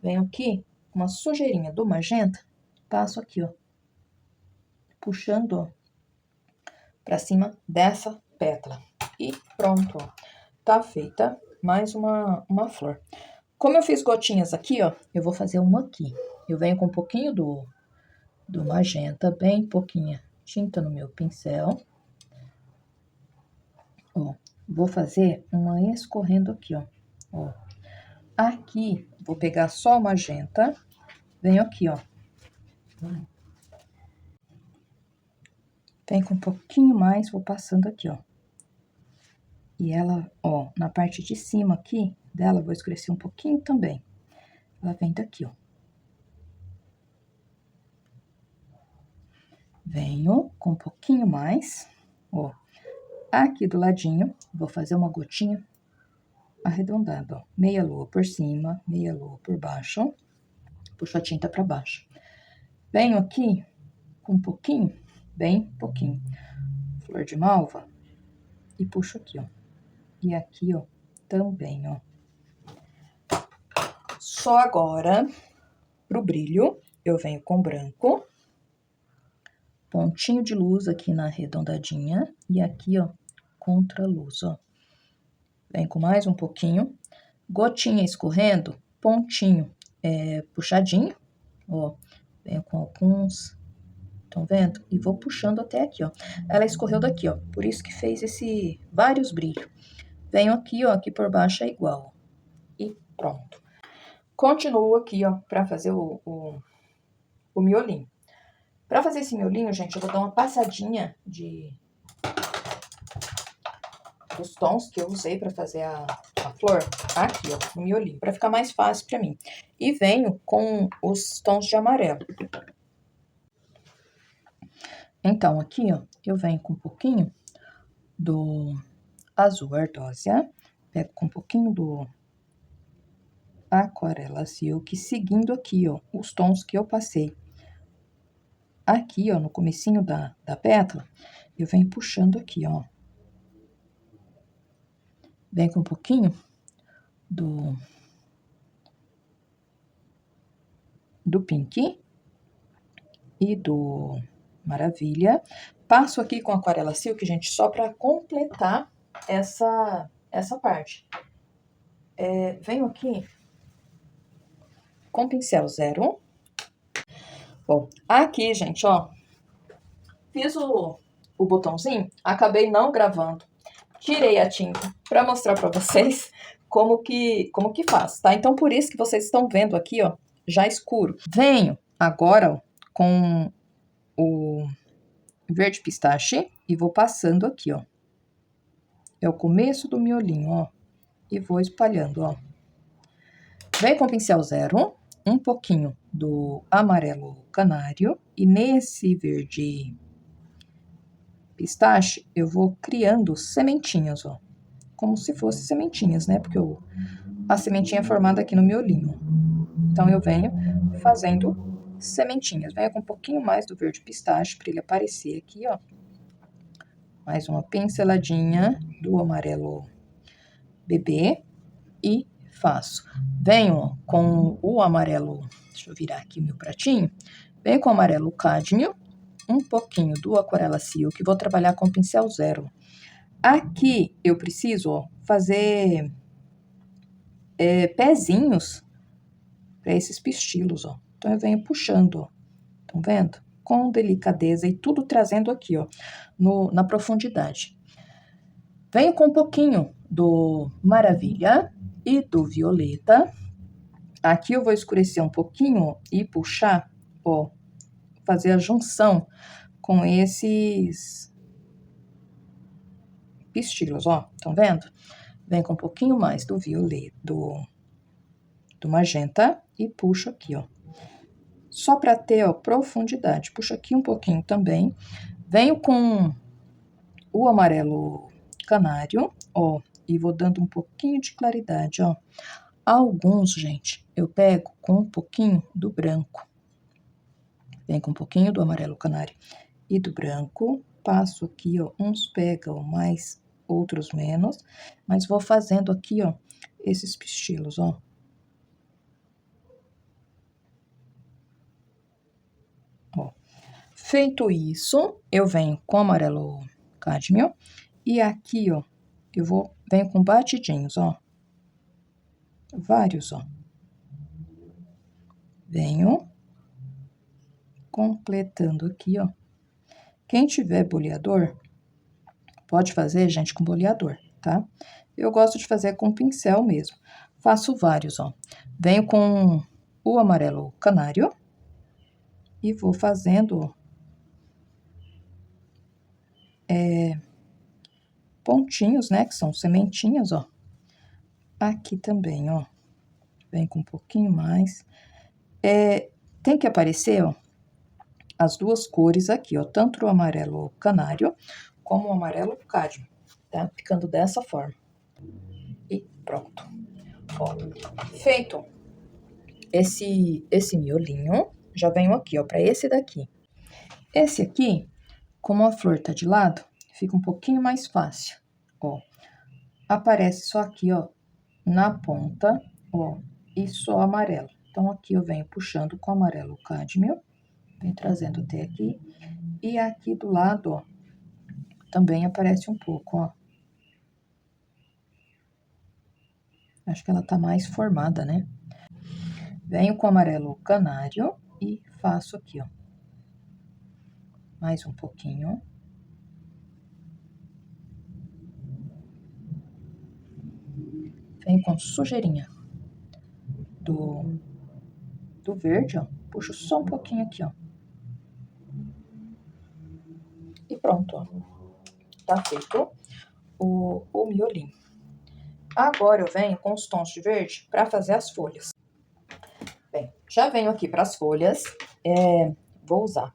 Venho aqui, uma sujeirinha do magenta, passo aqui, ó, puxando, ó, pra cima dessa pétala. E pronto, ó, tá feita mais uma flor. Como eu fiz gotinhas aqui, ó, eu vou fazer uma aqui. Eu venho com um pouquinho do magenta, bem pouquinha tinta no meu pincel. Ó, vou fazer uma escorrendo aqui, ó. Ó. Aqui, vou pegar só o magenta, venho aqui, ó. Venho com um pouquinho mais, vou passando aqui, ó. E ela, ó, na parte de cima aqui dela, vou escurecer um pouquinho também. Ela vem daqui, ó. Venho com um pouquinho mais, ó. Aqui do ladinho, vou fazer uma gotinha arredondado, ó. Meia lua por cima, meia lua por baixo. Puxo a tinta pra baixo. Venho aqui com um pouquinho, bem pouquinho, flor de malva. E puxo aqui, ó. E aqui, ó, também, ó. Só agora, pro brilho, eu venho com branco. Pontinho de luz aqui na arredondadinha. E aqui, ó, contra luz, ó. Vem com mais um pouquinho. Gotinha escorrendo, pontinho puxadinho, ó. Venho com alguns, estão vendo? E vou puxando até aqui, ó. Ela escorreu daqui, ó. Por isso que fez vários brilhos. Venho aqui, ó, aqui por baixo é igual. E pronto. Continuo aqui, ó, pra fazer o miolinho. Pra fazer esse miolinho, gente, eu vou dar uma passadinha dos tons que eu usei pra fazer a flor aqui, ó, no miolinho, pra ficar mais fácil pra mim. E venho com os tons de amarelo. Então, aqui, ó, eu venho com um pouquinho do azul ardósia, pego com um pouquinho do aquarela silk, seguindo aqui, ó, os tons que eu passei. Aqui, ó, no comecinho da pétala, eu venho puxando aqui, ó. Vem com um pouquinho do Pink e do Maravilha. Passo aqui com aquarela silk, gente, só pra completar essa parte. Venho aqui com pincel 0. Bom, aqui, gente, ó, fiz o botãozinho, acabei não gravando. Tirei a tinta pra mostrar pra vocês como que faz, tá? Então, por isso que vocês estão vendo aqui, ó, já escuro. Venho agora, ó, com o verde pistache e vou passando aqui, ó. É o começo do miolinho, ó. E vou espalhando, ó. Venho com o pincel 0, um pouquinho do amarelo canário. E nesse verde pistache, eu vou criando sementinhas, ó. Como se fossem sementinhas, né? Porque a sementinha é formada aqui no miolinho. Então, eu venho fazendo sementinhas. Venho com um pouquinho mais do verde pistache, para ele aparecer aqui, ó. Mais uma pinceladinha do amarelo bebê e faço. Venho com o amarelo, deixa eu virar aqui meu pratinho. Venho com o amarelo cádmio, um pouquinho do aquarela silk, vou trabalhar com pincel 0. Aqui eu preciso, ó, fazer pezinhos para esses pistilos, ó. Então, eu venho puxando, ó. Estão vendo? Com delicadeza e tudo trazendo aqui, ó, na profundidade. Venho com um pouquinho do Maravilha e do Violeta. Aqui eu vou escurecer um pouquinho e puxar, ó, fazer a junção com esses pistilos, ó. Estão vendo? Vem com um pouquinho mais do violeta, do magenta e puxo aqui, ó. Só para ter, ó, profundidade. Puxo aqui um pouquinho também. Venho com o amarelo canário, ó, e vou dando um pouquinho de claridade, ó. Alguns, gente, eu pego com um pouquinho do branco. Vem com um pouquinho do amarelo canário e do branco. Passo aqui, ó, uns pegam mais, outros menos. Mas vou fazendo aqui, ó, esses pistilos, ó. Ó. Feito isso, eu venho com amarelo cádmio. E aqui, ó, venho com batidinhos, ó. Vários, ó. Venho completando aqui, ó. Quem tiver boleador, pode fazer, gente, com boleador, tá? Eu gosto de fazer com pincel mesmo. Faço vários, ó. Venho com o amarelo canário e vou fazendo pontinhos, né, que são sementinhas, ó. Aqui também, ó. Vem com um pouquinho mais. Tem que aparecer, ó, as duas cores aqui, ó, tanto o amarelo canário como o amarelo cádmio, tá? Ficando dessa forma. E Pronto. Ó, feito esse miolinho, já venho aqui, ó, pra esse daqui. Esse aqui, como a flor tá de lado, fica um pouquinho mais fácil, ó. Aparece só aqui, ó, na ponta, ó, e só amarelo. Então, aqui eu venho puxando com amarelo cádmio, venho trazendo até aqui. E aqui do lado, ó, também aparece um pouco, ó. Acho que ela tá mais formada, né? Venho com amarelo canário e faço aqui, ó. Mais um pouquinho. Venho com sujeirinha do verde, ó. Puxo só um pouquinho aqui, ó. E pronto, ó. Tá feito o miolinho. Agora eu venho com os tons de verde para fazer as folhas. Bem, já venho aqui para as folhas. Vou usar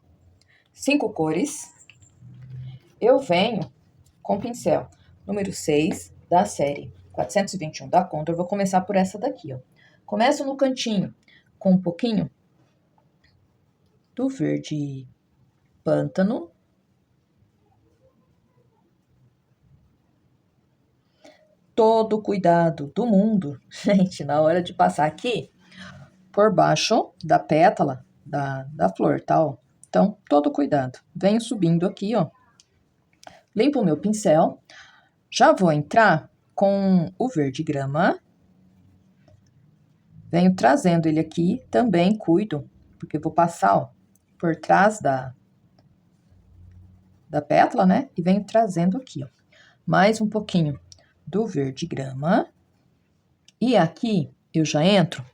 5 cores. Eu venho com pincel número 6 da série 421 da Contour. Vou começar por essa daqui, ó. Começo no cantinho com um pouquinho do verde pântano. Todo o cuidado do mundo, gente, na hora de passar aqui por baixo da pétala da flor, tá, ó. Então, todo cuidado. Venho subindo aqui, ó. Limpo o meu pincel. Já vou entrar com o verde grama. Venho trazendo ele aqui. Também cuido, porque vou passar, ó, por trás da pétala, né? E venho trazendo aqui, ó. Mais um pouquinho do verde grama. E aqui eu já entro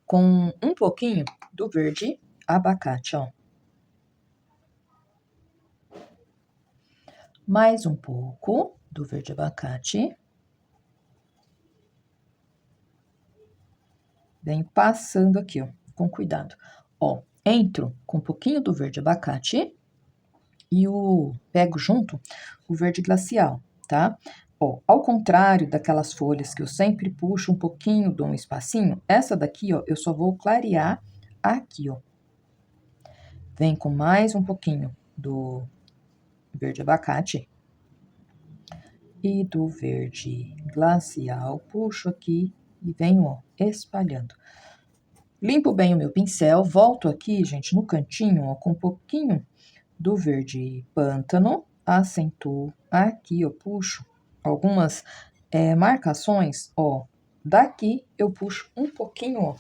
com um pouquinho do verde abacate, ó. Mais um pouco do verde abacate. Venho passando aqui, ó, com cuidado. Ó, entro com um pouquinho do verde abacate e pego junto o verde glacial, tá? Ó, ao contrário daquelas folhas que eu sempre puxo um pouquinho, dou um espacinho, essa daqui, ó, eu só vou clarear aqui, ó. Vem com mais um pouquinho do verde abacate e do verde glacial, puxo aqui e venho, ó, espalhando. Limpo bem o meu pincel, volto aqui, gente, no cantinho, ó, com um pouquinho do verde pântano, acentuo aqui, eu puxo algumas marcações, ó, daqui eu puxo um pouquinho, ó,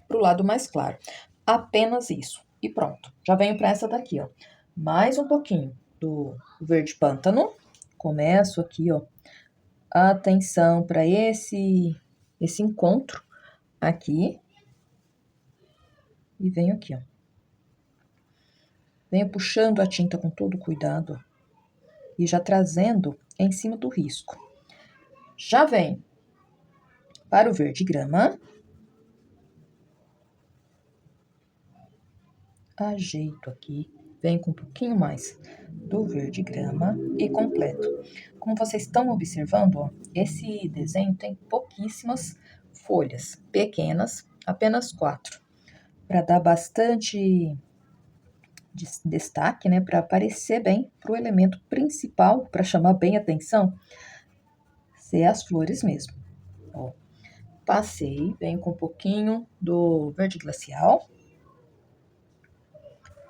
pro lado mais claro. Apenas isso. E pronto. Já venho para essa daqui, ó. Mais um pouquinho do verde pântano. Começo aqui, ó. Atenção para esse encontro aqui. E venho aqui, ó. Venho puxando a tinta com todo cuidado, ó, e já trazendo em cima do risco. Já venho para o verde grama. Ajeito aqui. Venho com um pouquinho mais do verde grama e completo. Como vocês estão observando, ó, esse desenho tem pouquíssimas folhas pequenas, apenas 4, para dar bastante destaque, né, para aparecer bem para o elemento principal, para chamar bem a atenção, ser as flores mesmo. Ó, passei, venho com um pouquinho do verde glacial,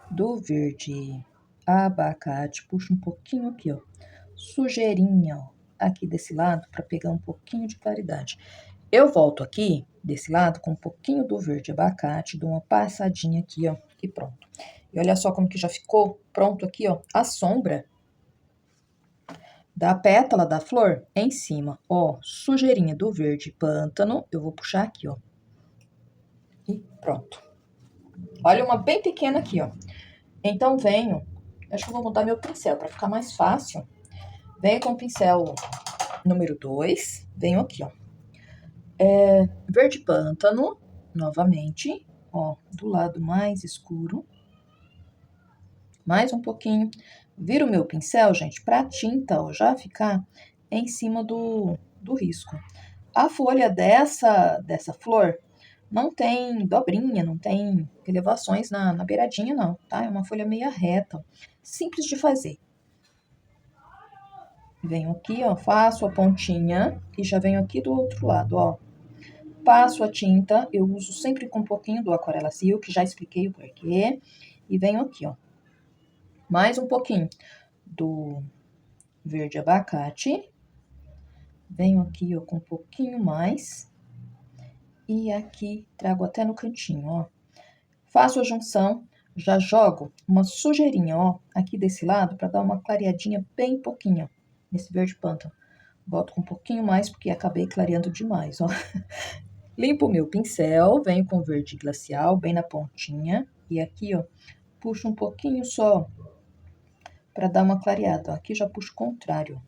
do verde abacate, puxo um pouquinho aqui, ó, sujeirinha, ó, aqui desse lado, para pegar um pouquinho de claridade. Eu volto aqui, desse lado, com um pouquinho do verde abacate, dou uma passadinha aqui, ó, e pronto. E olha só como que já ficou pronto aqui, ó, a sombra da pétala da flor em cima, ó, sujeirinha do verde pântano, eu vou puxar aqui, ó, e pronto. Olha uma bem pequena aqui, ó. Então, venho, acho que eu vou mudar meu pincel para ficar mais fácil. Venho com o pincel número 2, venho aqui, ó. Verde pântano, novamente, ó, do lado mais escuro. Mais um pouquinho. Viro o meu pincel, gente, pra tinta, ó, já ficar em cima do risco. A folha dessa flor não tem dobrinha, não tem elevações na beiradinha, não, tá? É uma folha meia reta, simples de fazer. Venho aqui, ó, faço a pontinha e já venho aqui do outro lado, ó. Passo a tinta, eu uso sempre com um pouquinho do Aquarela Silk, já expliquei o porquê. E venho aqui, ó, mais um pouquinho do verde abacate. Venho aqui, ó, com um pouquinho mais. E aqui trago até no cantinho, ó. Faço a junção, já jogo uma sujeirinha, ó, aqui desse lado, para dar uma clareadinha bem pouquinho, nesse verde pântano. Boto com um pouquinho mais, porque acabei clareando demais, ó. Limpo o meu pincel, venho com verde glacial, bem na pontinha. E aqui, ó, puxo um pouquinho só, para dar uma clareada, ó. Aqui já puxo o contrário.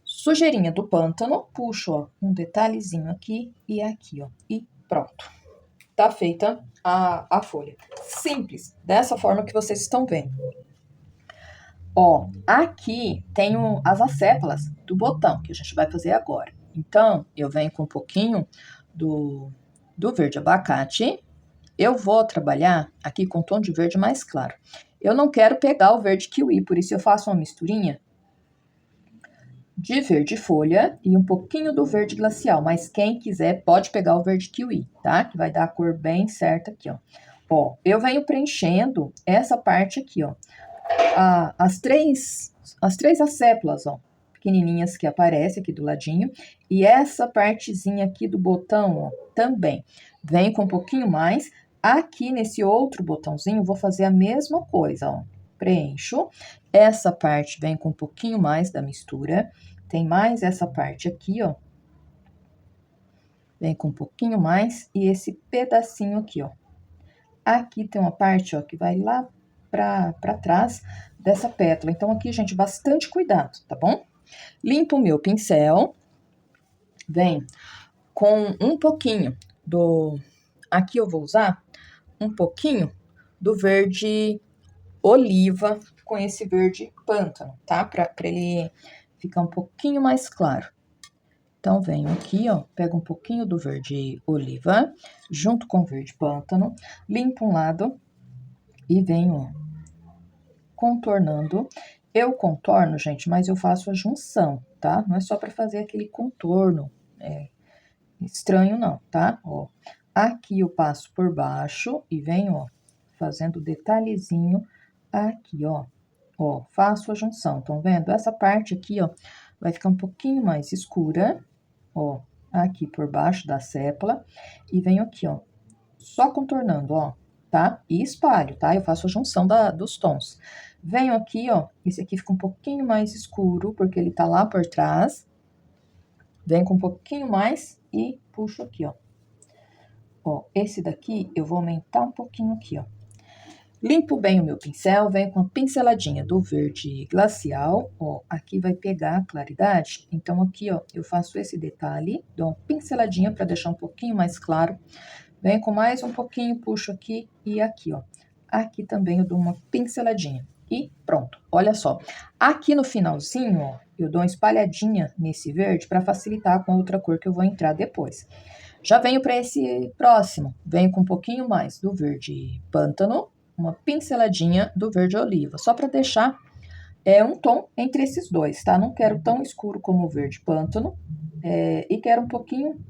Sujeirinha do pântano, puxo, ó, um detalhezinho aqui e aqui, ó. E pronto. Tá feita a folha. Simples, dessa forma que vocês estão vendo. Ó, aqui tenho as acéfalas do botão, que a gente vai fazer agora. Então, eu venho com um pouquinho do verde abacate. Eu vou trabalhar aqui com tom de verde mais claro. Eu não quero pegar o verde kiwi, por isso eu faço uma misturinha de verde folha e um pouquinho do verde glacial. Mas quem quiser pode pegar o verde kiwi, tá? Que vai dar a cor bem certa aqui, ó. Ó, eu venho preenchendo essa parte aqui, ó. As três acéfalas, ó, pequenininhas que aparecem aqui do ladinho. E essa partezinha aqui do botão, ó, também. Vem com um pouquinho mais. Aqui nesse outro botãozinho, vou fazer a mesma coisa, ó. Preencho. Essa parte vem com um pouquinho mais da mistura. Tem mais essa parte aqui, ó. Vem com um pouquinho mais. E esse pedacinho aqui, ó. Aqui tem uma parte, ó, que vai lá pra trás dessa pétala. Então, aqui, gente, bastante cuidado, tá bom? Limpo o meu pincel. Vem com um pouquinho do... Aqui eu vou usar um pouquinho do verde oliva com esse verde pântano, tá? Pra ele ficar um pouquinho mais claro. Então, venho aqui, ó, pego um pouquinho do verde oliva, junto com o verde pântano, limpo um lado e venho, ó, contornando. Eu contorno, gente, mas eu faço a junção, tá? Não é só pra fazer aquele contorno estranho, não, tá? Ó, aqui eu passo por baixo e venho, ó, fazendo detalhezinho aqui, ó. Ó, faço a junção, estão vendo? Essa parte aqui, ó, vai ficar um pouquinho mais escura, ó, aqui por baixo da sépola. E venho aqui, ó, só contornando, ó, tá? E espalho, tá? Eu faço a junção dos tons. Venho aqui, ó, esse aqui fica um pouquinho mais escuro, porque ele tá lá por trás. Venho com um pouquinho mais e puxo aqui, ó. Ó, esse daqui eu vou aumentar um pouquinho aqui, ó. Limpo bem o meu pincel, venho com uma pinceladinha do verde glacial, ó, aqui vai pegar a claridade, então aqui, ó, eu faço esse detalhe, dou uma pinceladinha para deixar um pouquinho mais claro, venho com mais um pouquinho, puxo aqui e aqui, ó, aqui também eu dou uma pinceladinha e pronto, olha só, aqui no finalzinho, ó, eu dou uma espalhadinha nesse verde para facilitar com outra cor que eu vou entrar depois. Já venho para esse próximo, venho com um pouquinho mais do verde pântano, uma pinceladinha do verde oliva, só para deixar um tom entre esses dois, tá? Não quero tão escuro como o verde pântano e quero um pouquinho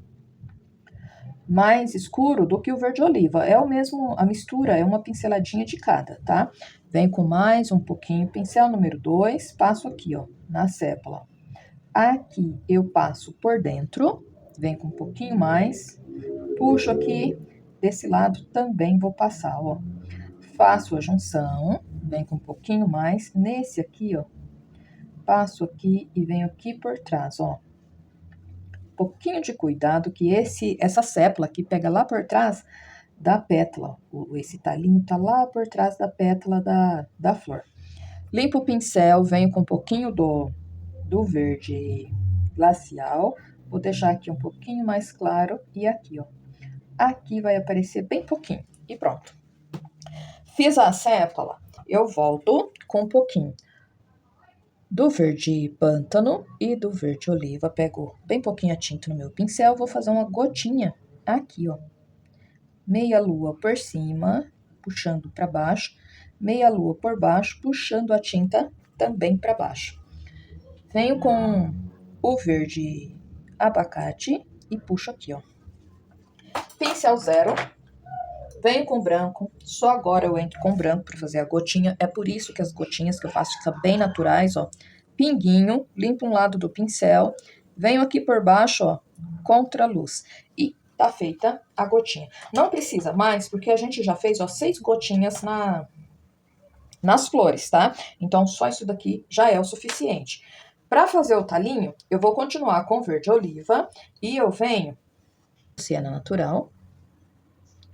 mais escuro do que o verde oliva. É o mesmo, a mistura é uma pinceladinha de cada, tá? Vem com mais um pouquinho, pincel número 2, passo aqui, ó, na sépola. Aqui eu passo por dentro, vem com um pouquinho mais, puxo aqui, desse lado também vou passar, ó. Faço a junção, vem com um pouquinho mais, nesse aqui, ó, passo aqui e venho aqui por trás, ó. Pouquinho de cuidado que essa sépola aqui pega lá por trás da pétala, esse talinho tá lá por trás da pétala da flor. Limpo o pincel, venho com um pouquinho do verde glacial, vou deixar aqui um pouquinho mais claro e aqui, ó. Aqui vai aparecer bem pouquinho e pronto. Fiz a sépola, eu volto com um pouquinho do verde pântano e do verde oliva. Pego bem pouquinha tinta no meu pincel, vou fazer uma gotinha aqui, ó. Meia lua por cima, puxando para baixo, meia lua por baixo, puxando a tinta também para baixo. Venho com o verde abacate e puxo aqui, ó. Pincel zero. Venho com branco, só agora eu entro com branco para fazer a gotinha. É por isso que as gotinhas que eu faço ficam bem naturais, ó. Pinguinho, limpo um lado do pincel, venho aqui por baixo, ó, contra a luz. E tá feita a gotinha. Não precisa mais, porque a gente já fez, ó, 6 gotinhas nas flores, tá? Então, só isso daqui já é o suficiente. Para fazer o talinho, eu vou continuar com verde oliva e eu venho siena natural.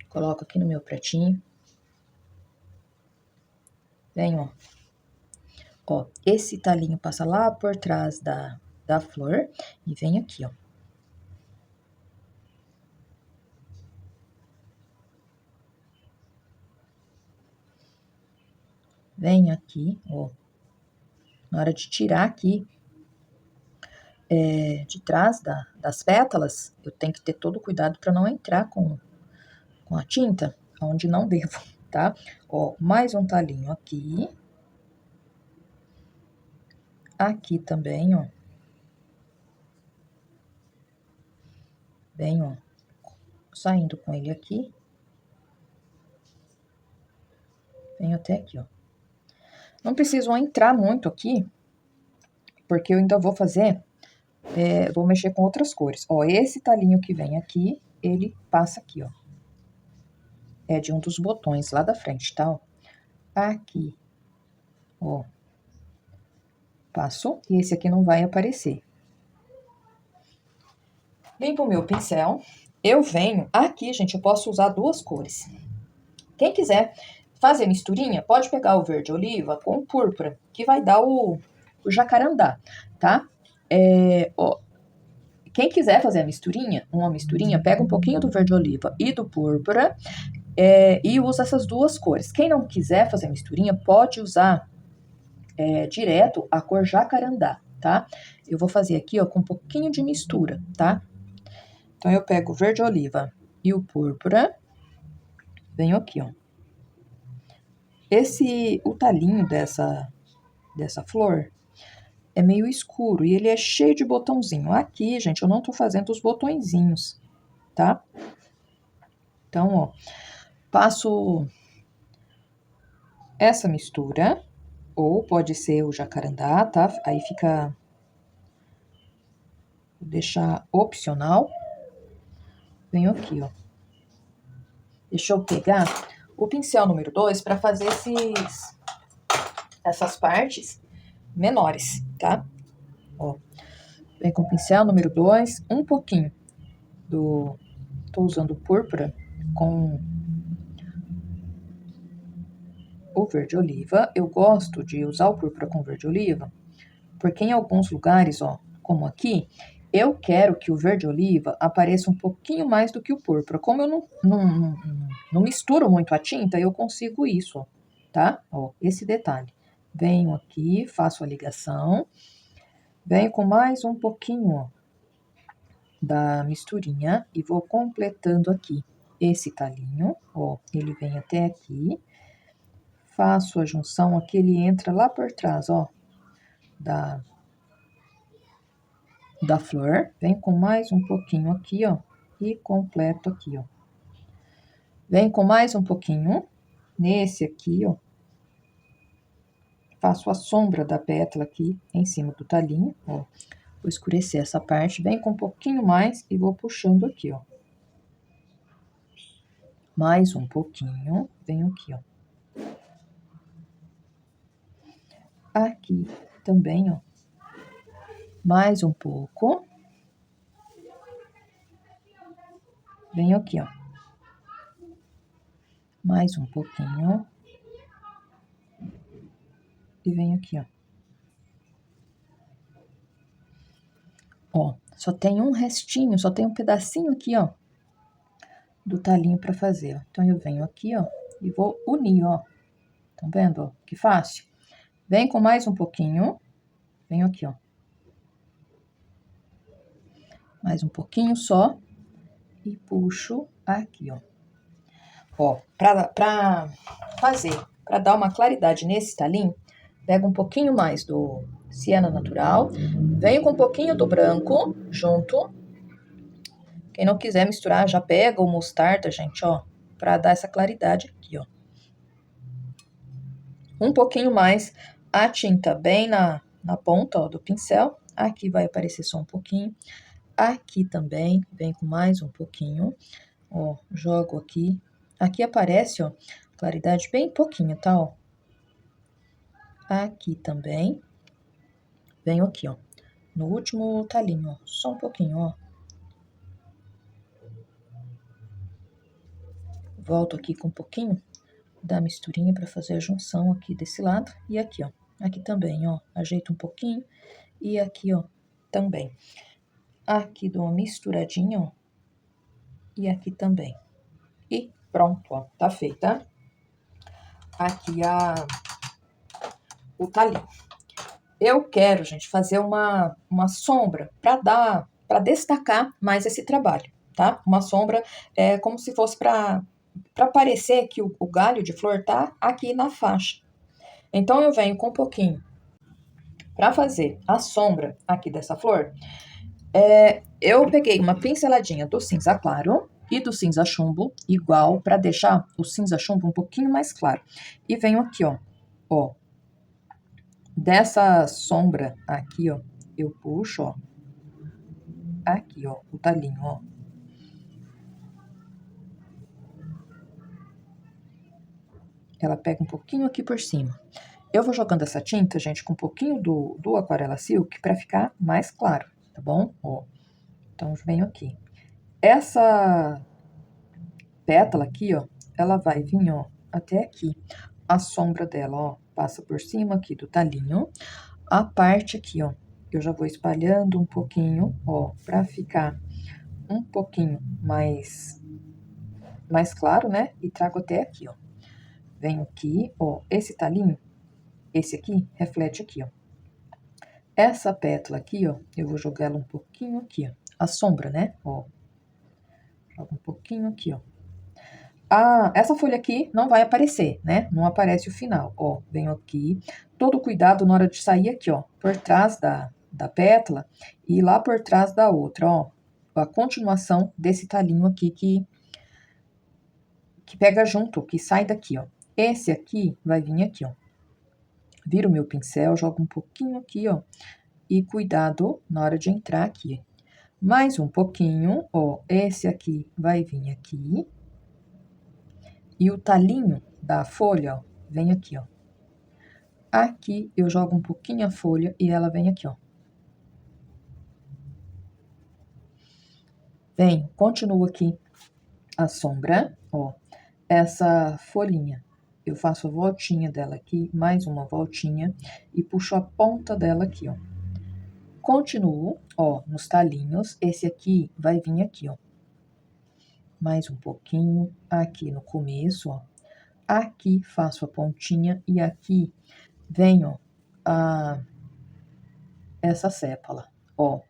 Coloco aqui no meu pratinho. Venho, ó. Esse talinho passa lá por trás da flor e vem aqui, ó. Venho aqui, ó. Na hora de tirar aqui de trás das pétalas, eu tenho que ter todo o cuidado para não entrar com a tinta onde não devo, tá? Ó, mais um talinho aqui. Aqui também, ó. Venho, ó, saindo com ele aqui. Venho até aqui, ó. Não precisam entrar muito aqui, porque eu ainda vou fazer, vou mexer com outras cores. Ó, esse talinho que vem aqui, ele passa aqui, ó. É de um dos botões lá da frente, tá? Ó. Aqui, ó. Passo, e esse aqui não vai aparecer. Limpo o meu pincel. Eu venho aqui, gente, eu posso usar 2 cores. Quem quiser fazer misturinha, pode pegar o verde oliva com o púrpura, que vai dar o jacarandá, tá? Ó, quem quiser fazer uma misturinha, pega um pouquinho do verde oliva e do púrpura e usa essas 2 cores. Quem não quiser fazer misturinha, pode usar direto a cor jacarandá, tá? Eu vou fazer aqui, ó, com um pouquinho de mistura, tá? Então, eu pego o verde oliva e o púrpura, venho aqui, ó. O talinho dessa flor é meio escuro e ele é cheio de botãozinho. Aqui, gente, eu não tô fazendo os botõezinhos, tá? Então, ó, passo essa mistura, ou pode ser o jacarandá, tá? Aí fica... Vou deixar opcional. Venho aqui, ó. Deixa eu pegar o pincel número 2 para fazer essas partes menores, tá? Ó, vem com o pincel número 2, um pouquinho tô usando púrpura com o verde oliva. Eu gosto de usar o púrpura com verde oliva, porque em alguns lugares, ó, como aqui, eu quero que o verde oliva apareça um pouquinho mais do que o púrpura. Como eu não misturo muito a tinta, eu consigo isso, ó, tá? Ó, esse detalhe. Venho aqui, faço a ligação, venho com mais um pouquinho, ó, da misturinha e vou completando aqui esse talinho, ó, ele vem até aqui, faço a junção aqui, ele entra lá por trás, ó, da flor, vem com mais um pouquinho aqui, ó, e completo aqui, ó. Vem com mais um pouquinho nesse aqui, ó. Faço a sombra da pétala aqui em cima do talinho, ó. Vou escurecer essa parte, vem com um pouquinho mais e vou puxando aqui, ó. Mais um pouquinho, venho aqui, ó. Aqui também, ó. Mais um pouco. Venho aqui, ó. Mais um pouquinho. E venho aqui, ó. Ó, só tem um restinho, só tem um pedacinho aqui, ó, do talinho pra fazer, ó. Então, eu venho aqui, ó, e vou unir, ó. Tá vendo, ó? Que fácil. Vem com mais um pouquinho. Venho aqui, ó. Mais um pouquinho só. E puxo aqui, ó. Ó, pra fazer, pra dar uma claridade nesse talinho, pego um pouquinho mais do siena natural, venho com um pouquinho do branco junto. Quem não quiser misturar, já pega o mostarda, gente, ó, pra dar essa claridade aqui, ó. Um pouquinho mais a tinta bem na ponta, ó, do pincel. Aqui vai aparecer só um pouquinho. Aqui também, vem com mais um pouquinho. Ó, jogo aqui. Aqui aparece, ó, claridade bem pouquinho, tá, ó. Aqui também. Venho aqui, ó, no último talinho, ó, só um pouquinho, ó. Volto aqui com um pouquinho da misturinha pra fazer a junção aqui desse lado. E aqui, ó. Aqui também, ó. Ajeito um pouquinho. E aqui, ó, também. Aqui dou uma misturadinha, ó. E aqui também. E pronto, ó. Tá feita. Aqui o talinho. Eu quero, gente, fazer uma sombra para destacar mais esse trabalho, tá? Uma sombra como se fosse para parecer que o galho de flor tá aqui na faixa. Então, eu venho com um pouquinho para fazer a sombra aqui dessa flor. Eu peguei uma pinceladinha do cinza claro e do cinza chumbo, igual, para deixar o cinza chumbo um pouquinho mais claro. E venho aqui, ó, dessa sombra aqui, ó, eu puxo, ó, aqui, ó, o talinho, ó. Ela pega um pouquinho aqui por cima. Eu vou jogando essa tinta, gente, com um pouquinho do Aquarela Silk pra ficar mais claro, tá bom? Ó, então, venho aqui. Essa pétala aqui, ó, ela vai vir, ó, até aqui. A sombra dela, ó, passa por cima aqui do talinho. A parte aqui, ó, eu já vou espalhando um pouquinho, ó, pra ficar um pouquinho mais claro, né? E trago até aqui, ó. Venho aqui, ó, esse talinho, esse aqui, reflete aqui, ó. Essa pétala aqui, ó, eu vou jogar ela um pouquinho aqui, ó. A sombra, né? Ó. Jogo um pouquinho aqui, ó. Essa folha aqui não vai aparecer, né? Não aparece o final, ó. Venho aqui, todo cuidado na hora de sair aqui, ó. Por trás da pétala e lá por trás da outra, ó. A continuação desse talinho aqui que pega junto, que sai daqui, ó. Esse aqui vai vir aqui, ó. Viro o meu pincel, jogo um pouquinho aqui, ó. E cuidado na hora de entrar aqui. Mais um pouquinho, ó. Esse aqui vai vir aqui. E o talinho da folha, ó, vem aqui, ó. Aqui eu jogo um pouquinho a folha e ela vem aqui, ó. Vem, continuo aqui a sombra, ó. Essa folhinha, eu faço a voltinha dela aqui, mais uma voltinha, e puxo a ponta dela aqui, ó. Continuo, ó, nos talinhos, esse aqui vai vir aqui, ó. Mais um pouquinho, aqui no começo, ó. Aqui faço a pontinha e aqui venho essa sépala, ó.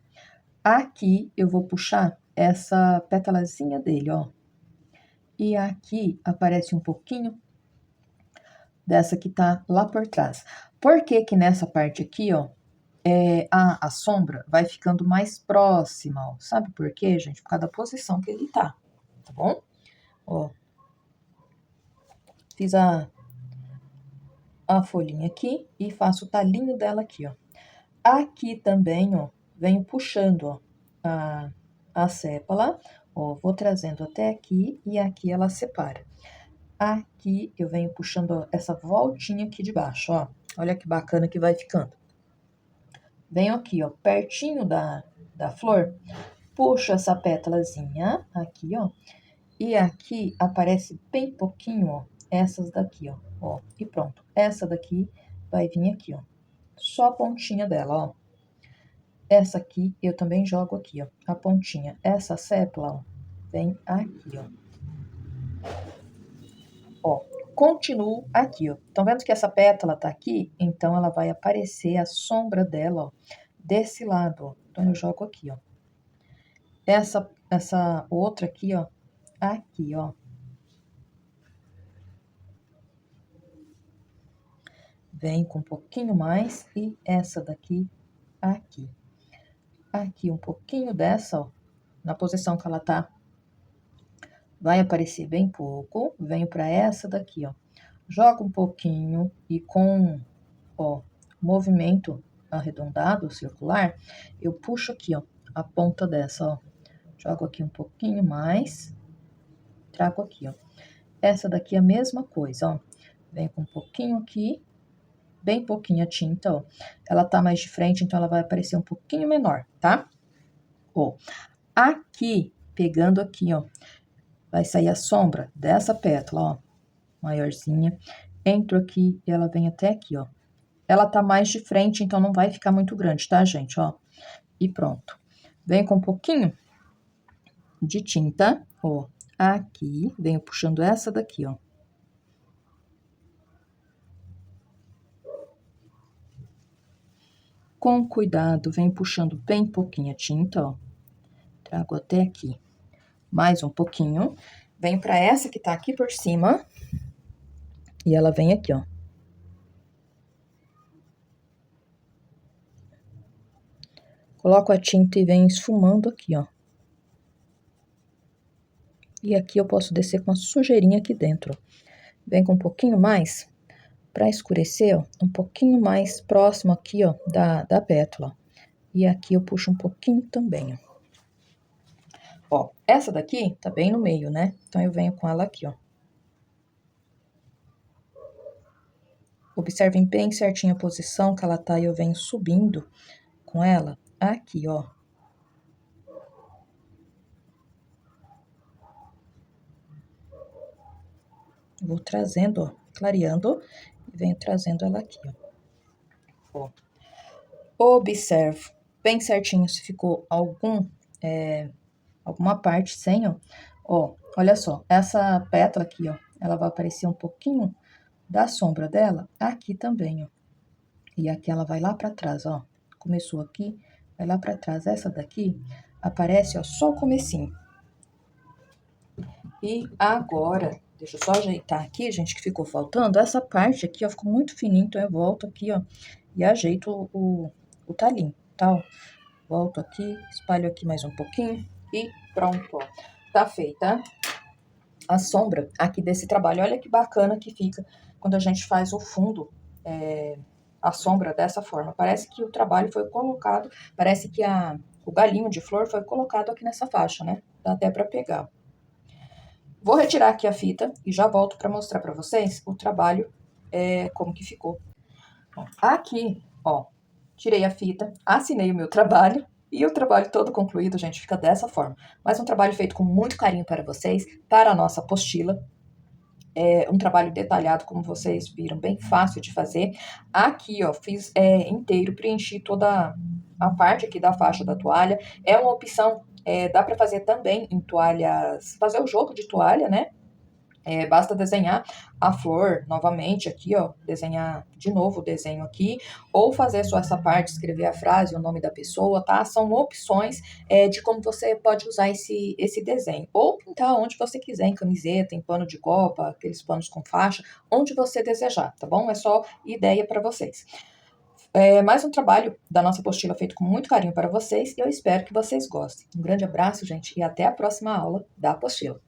Aqui eu vou puxar essa pétalazinha dele, ó. E aqui aparece um pouquinho dessa que tá lá por trás. Por que que nessa parte aqui, ó, a sombra vai ficando mais próxima, ó. Sabe por quê, gente? Por causa da posição que ele tá bom? Ó. Fiz a folhinha aqui e faço o talinho dela aqui, ó. Aqui também, ó, venho puxando, ó, a sépala, ó, vou trazendo até aqui e aqui ela separa. Aqui eu venho puxando, ó, essa voltinha aqui de baixo, ó. Olha que bacana que vai ficando. Venho aqui, ó, pertinho da flor, puxo essa pétalazinha aqui, ó. E aqui aparece bem pouquinho, ó, essas daqui, ó. E pronto. Essa daqui vai vir aqui, ó. Só a pontinha dela, ó. Essa aqui eu também jogo aqui, ó, a pontinha. Essa sépala, ó, vem aqui, ó. Ó, continuo aqui, ó. Estão vendo que essa pétala tá aqui? Então, ela vai aparecer a sombra dela, ó, desse lado, ó. Então, eu jogo aqui, ó. Essa outra aqui, ó, aqui, ó. Vem com um pouquinho mais e essa daqui aqui. Aqui um pouquinho dessa, ó, na posição que ela tá. Vai aparecer bem pouco. Venho pra essa daqui, ó. Jogo um pouquinho e com, ó, movimento arredondado, circular, eu puxo aqui, ó, a ponta dessa, ó. Jogo aqui um pouquinho mais, trago aqui, ó. Essa daqui é a mesma coisa, ó. Venho com um pouquinho aqui, bem pouquinha tinta, ó. Ela tá mais de frente, então ela vai aparecer um pouquinho menor, tá? Ó, aqui, pegando aqui, ó, vai sair a sombra dessa pétala, ó, maiorzinha. Entro aqui e ela vem até aqui, ó. Ela tá mais de frente, então não vai ficar muito grande, tá, gente? Ó, e pronto. Venho com um pouquinho de tinta, ó, aqui. Venho puxando essa daqui, ó. Com cuidado, venho puxando bem pouquinha tinta, ó. Trago até aqui. Mais um pouquinho. Venho pra essa que tá aqui por cima. E ela vem aqui, ó. Coloco a tinta e venho esfumando aqui, ó. E aqui eu posso descer com a sujeirinha aqui dentro. Vem com um pouquinho mais, pra escurecer, ó, um pouquinho mais próximo aqui, ó, da pétala. E aqui eu puxo um pouquinho também, ó. Ó, essa daqui tá bem no meio, né? Então, eu venho com ela aqui, ó. Observem bem certinho a posição que ela tá e eu venho subindo com ela aqui, ó. Vou trazendo, ó, clareando e venho trazendo ela aqui, ó. Ó. Observo bem certinho se ficou alguma parte sem, ó. Ó, olha só, essa pétala aqui, ó, ela vai aparecer um pouquinho da sombra dela aqui também, ó. E aqui ela vai lá pra trás, ó. Começou aqui, vai lá pra trás. Essa daqui aparece, ó, só o comecinho. E agora, deixa eu só ajeitar aqui, gente, que ficou faltando. Essa parte aqui, ó, ficou muito fininho, então eu volto aqui, ó, e ajeito o talinho, tá, ó. Volto aqui, espalho aqui mais um pouquinho e pronto, ó. Tá feita a sombra aqui desse trabalho. Olha que bacana que fica quando a gente faz o fundo, a sombra dessa forma. Parece que o trabalho foi colocado, parece que o galinho de flor foi colocado aqui nessa faixa, né? Dá até pra pegar. Vou retirar aqui a fita e já volto pra mostrar pra vocês o trabalho, como que ficou. Aqui, ó, tirei a fita, assinei o meu trabalho. E o trabalho todo concluído, gente, fica dessa forma. Mas um trabalho feito com muito carinho para vocês, para a nossa apostila. Um trabalho detalhado, como vocês viram, bem fácil de fazer. Aqui, ó, fiz inteiro, preenchi toda a parte aqui da faixa da toalha. É uma opção, dá para fazer também em toalhas, fazer o jogo de toalha, né? Basta desenhar a flor novamente aqui, ó, desenhar de novo o desenho aqui, ou fazer só essa parte, escrever a frase, o nome da pessoa, tá? São opções de como você pode usar esse desenho. Ou pintar onde você quiser, em camiseta, em pano de copa, aqueles panos com faixa, onde você desejar, tá bom? É só ideia para vocês. Mais um trabalho da nossa apostila feito com muito carinho para vocês e eu espero que vocês gostem. Um grande abraço, gente, e até a próxima aula da apostila.